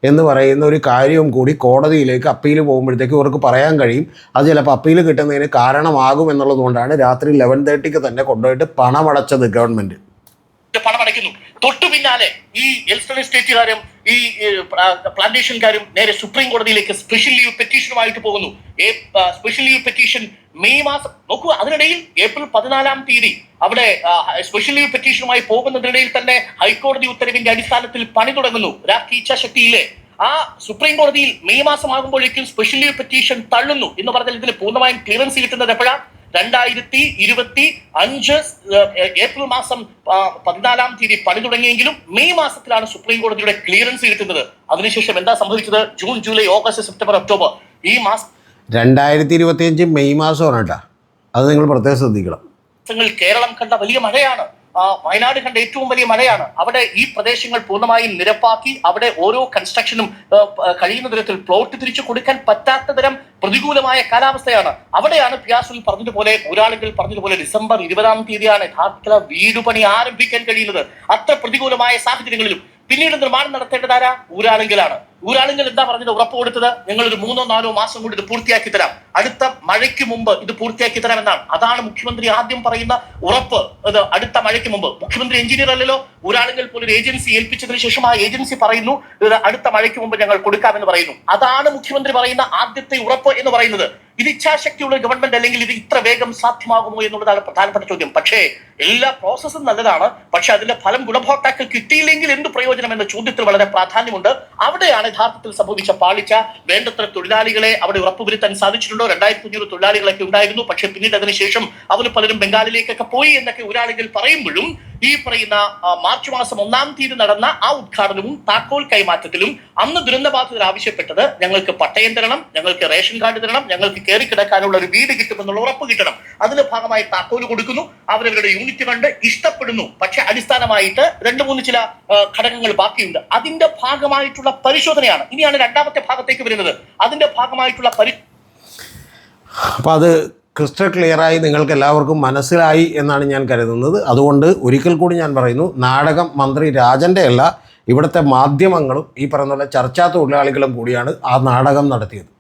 എന്ന് പറയുന്ന ഒരു കാര്യവും കൂടി കോടതിയിലേക്ക് അപ്പീൽ പോകുമ്പോഴത്തേക്ക് ഇവർക്ക് പറയാൻ കഴിയും. അത് ചിലപ്പോൾ അപ്പീൽ കിട്ടുന്നതിന് കാരണമാകും എന്നുള്ളതുകൊണ്ടാണ് രാത്രി 11:30 തന്നെ കൊണ്ടുപോയിട്ട് പണമടച്ചത് ഗവൺമെൻറ്. പണമടയ്ക്കുന്നു. തൊട്ടു പിന്നാലെ ഈ എൽസ്റ്റൺ എസ്റ്റേറ്റുകാരും ഈ പ്ലാന്റേഷൻകാരും നേരെ സുപ്രീം കോടതിയിലേക്ക് സ്പെഷ്യൽ ലീവ് പെറ്റീഷനുമായിട്ട് പോകുന്നു. സ്പെഷ്യൽ ലീവ് പെറ്റീഷൻ മെയ് മാസം നോക്കൂ. അതിനിടയിൽ ഏപ്രിൽ 14-ാം തീയതി അവിടെ സ്പെഷ്യൽ ലീവ് പെറ്റീഷനുമായി പോകുന്നതിനിടയിൽ തന്നെ ഹൈക്കോടതി ഉത്തരവിന്റെ അടിസ്ഥാനത്തിൽ പണി തുടങ്ങുന്നു. രാഷ്ട്രീയ ഇച്ഛാശക്തിയില്ലേ? ആ സുപ്രീം കോടതിയിൽ മെയ് മാസമാകുമ്പോഴേക്കും സ്പെഷ്യൽ ലീവ് പെറ്റീഷൻ തള്ളുന്നു എന്ന് പറഞ്ഞാൽ ഇതിന് പൂർണ്ണമായും ക്ലിയറൻസ് കിട്ടുന്നത് എപ്പോഴാണ്? 2025 ഏപ്രിൽ മാസം 14-ാം തീയതി പണി തുടങ്ങിയെങ്കിലും മെയ് മാസത്തിലാണ് സുപ്രീം കോടതിയുടെ ക്ലിയറൻസ് കിട്ടുന്നത്. അതിനുശേഷം എന്താ സംഭവിച്ചത്? June, July, August, September, October ഈ മാസങ്ങൾ 2025 മെയ് മാസമാണ് കേട്ടോ. അത് നിങ്ങൾ പ്രത്യേകം ശ്രദ്ധിക്കണം. കേരളം കണ്ട വലിയ മഴയാണ്. വയനാട് കണ്ട ഏറ്റവും വലിയ മഴയാണ്. അവിടെ ഈ പ്രദേശങ്ങൾ പൂർണ്ണമായും നിരപ്പാക്കി അവിടെ ഓരോ കൺസ്ട്രക്ഷനും കഴിയുന്ന തരത്തിൽ പ്ലോട്ട് തിരിച്ചു കൊടുക്കാൻ പറ്റാത്ത തരം പ്രതികൂലമായ കാലാവസ്ഥയാണ്. അവിടെയാണ് പിയാസുൽ പറഞ്ഞതുപോലെ, ഊരാളുകൾ പറഞ്ഞതുപോലെ ഡിസംബർ 20-ാം തീയതിയാണ് യഥാർത്ഥ വീട് പണി ആരംഭിക്കാൻ കഴിയുന്നത്. അത്ര പ്രതികൂലമായ സാഹചര്യങ്ങളിലും പിന്നീട് നിർമ്മാണം നടത്തേണ്ടതാരാ? ഊരാളുകളാണ്. ഊരാളുകൾ എന്താ പറഞ്ഞത്? ഉറപ്പ് കൊടുത്തത് ഞങ്ങൾ ഒരു 3-4 മാസം കൊണ്ട് ഇത് പൂർത്തിയാക്കി തരാം, അടുത്ത മഴയ്ക്ക് മുമ്പ് ഇത് പൂർത്തിയാക്കി തരാം എന്നാണ്. അതാണ് മുഖ്യമന്ത്രി ആദ്യം പറയുന്ന ഉറപ്പ്. അത് അടുത്ത മഴയ്ക്ക് മുമ്പ്. മുഖ്യമന്ത്രി എഞ്ചിനീയർ അല്ലല്ലോ. ഊരാളുകൾ പോലൊരു ഏജൻസി ഏൽപ്പിച്ചതിന് ശേഷം ആ ഏജൻസി പറയുന്നു ഇത് അടുത്ത മഴയ്ക്ക് മുമ്പ് ഞങ്ങൾ കൊടുക്കാമെന്ന് പറയുന്നു. അതാണ് മുഖ്യമന്ത്രി പറയുന്ന ആദ്യത്തെ ഉറപ്പ് എന്ന് പറയുന്നത്. ഇത് ഇച്ഛാശക്തിയുള്ള ഗവൺമെന്റ് അല്ലെങ്കിൽ ഇത് ഇത്ര വേഗം സാധ്യമാകുമോ എന്നുള്ളതാണ് പ്രധാനപ്പെട്ട ചോദ്യം. പക്ഷേ എല്ലാ പ്രോസസ്സും നല്ലതാണ്. പക്ഷെ അതിന്റെ ഫലം ഗുണഭോക്താക്കൾ കിട്ടിയില്ലെങ്കിൽ എന്ത് പ്രയോജനം എന്ന ചോദ്യത്തിൽ വളരെ പ്രാധാന്യമുണ്ട്. അവിടെയാണ് യഥാർത്ഥത്തിൽ സംഭവിച്ച പാളിച്ച. വേണ്ടത്ര തൊഴിലാളികളെ അവിടെ ഉറപ്പുവരുത്താൻ സാധിച്ചിട്ടുണ്ടോ? 2500 തൊഴിലാളികളൊക്കെ ഉണ്ടായിരുന്നു. പക്ഷെ പിന്നീട് അതിനുശേഷം അവർ പലരും ബംഗാളിലേക്കൊക്കെ പോയി എന്നൊക്കെ ഊരാളുകൾ പറയുമ്പോഴും ഈ പറയുന്ന മാർച്ച് മാസം 1-ാം തീയതി നടന്ന ആ ഉദ്ഘാടനവും താക്കോൽ കൈമാറ്റത്തിലും അന്ന് ദുരന്തബാധിതർ ആവശ്യപ്പെട്ടത് ഞങ്ങൾക്ക് പട്ടയം തരണം, ഞങ്ങൾക്ക് റേഷൻ കാർഡ് തരണം, ഞങ്ങൾക്ക് കയറി കിടക്കാനുള്ള ഒരു വീട് കിട്ടുമെന്നുള്ള ഉറപ്പ് കിട്ടണം. അതിന്റെ ഭാഗമായി താക്കോൽ കൊടുക്കുന്നു. അവരവരുടെ യൂണിറ്റ് കണ്ട് ഇഷ്ടപ്പെടുന്നു. പക്ഷെ അടിസ്ഥാനമായിട്ട് 2-3 ചില ഘടകങ്ങൾ ബാക്കിയുണ്ട്. അതിന്റെ ഭാഗമായിട്ടുള്ള പരിശോധനയാണ് ഇനിയാണ് രണ്ടാമത്തെ ഭാഗത്തേക്ക് വരുന്നത്. അതിന്റെ ഭാഗമായിട്ടുള്ള അപ്പോൾ അത് ക്രിസ്റ്റൽ ക്ലിയറായി നിങ്ങൾക്ക് എല്ലാവർക്കും മനസ്സിലായി എന്നാണ് ഞാൻ കരുതുന്നത്. അതുകൊണ്ട് ഒരിക്കൽ കൂടി ഞാൻ പറയുന്നു, നാടകം മന്ത്രി രാജൻ്റെ അല്ല, ഇവിടുത്തെ മാധ്യമങ്ങളും ഈ പറയുന്ന പോലെ ചർച്ചാ തൊഴിലാളികളും കൂടിയാണ് ആ നാടകം നടത്തിയത്.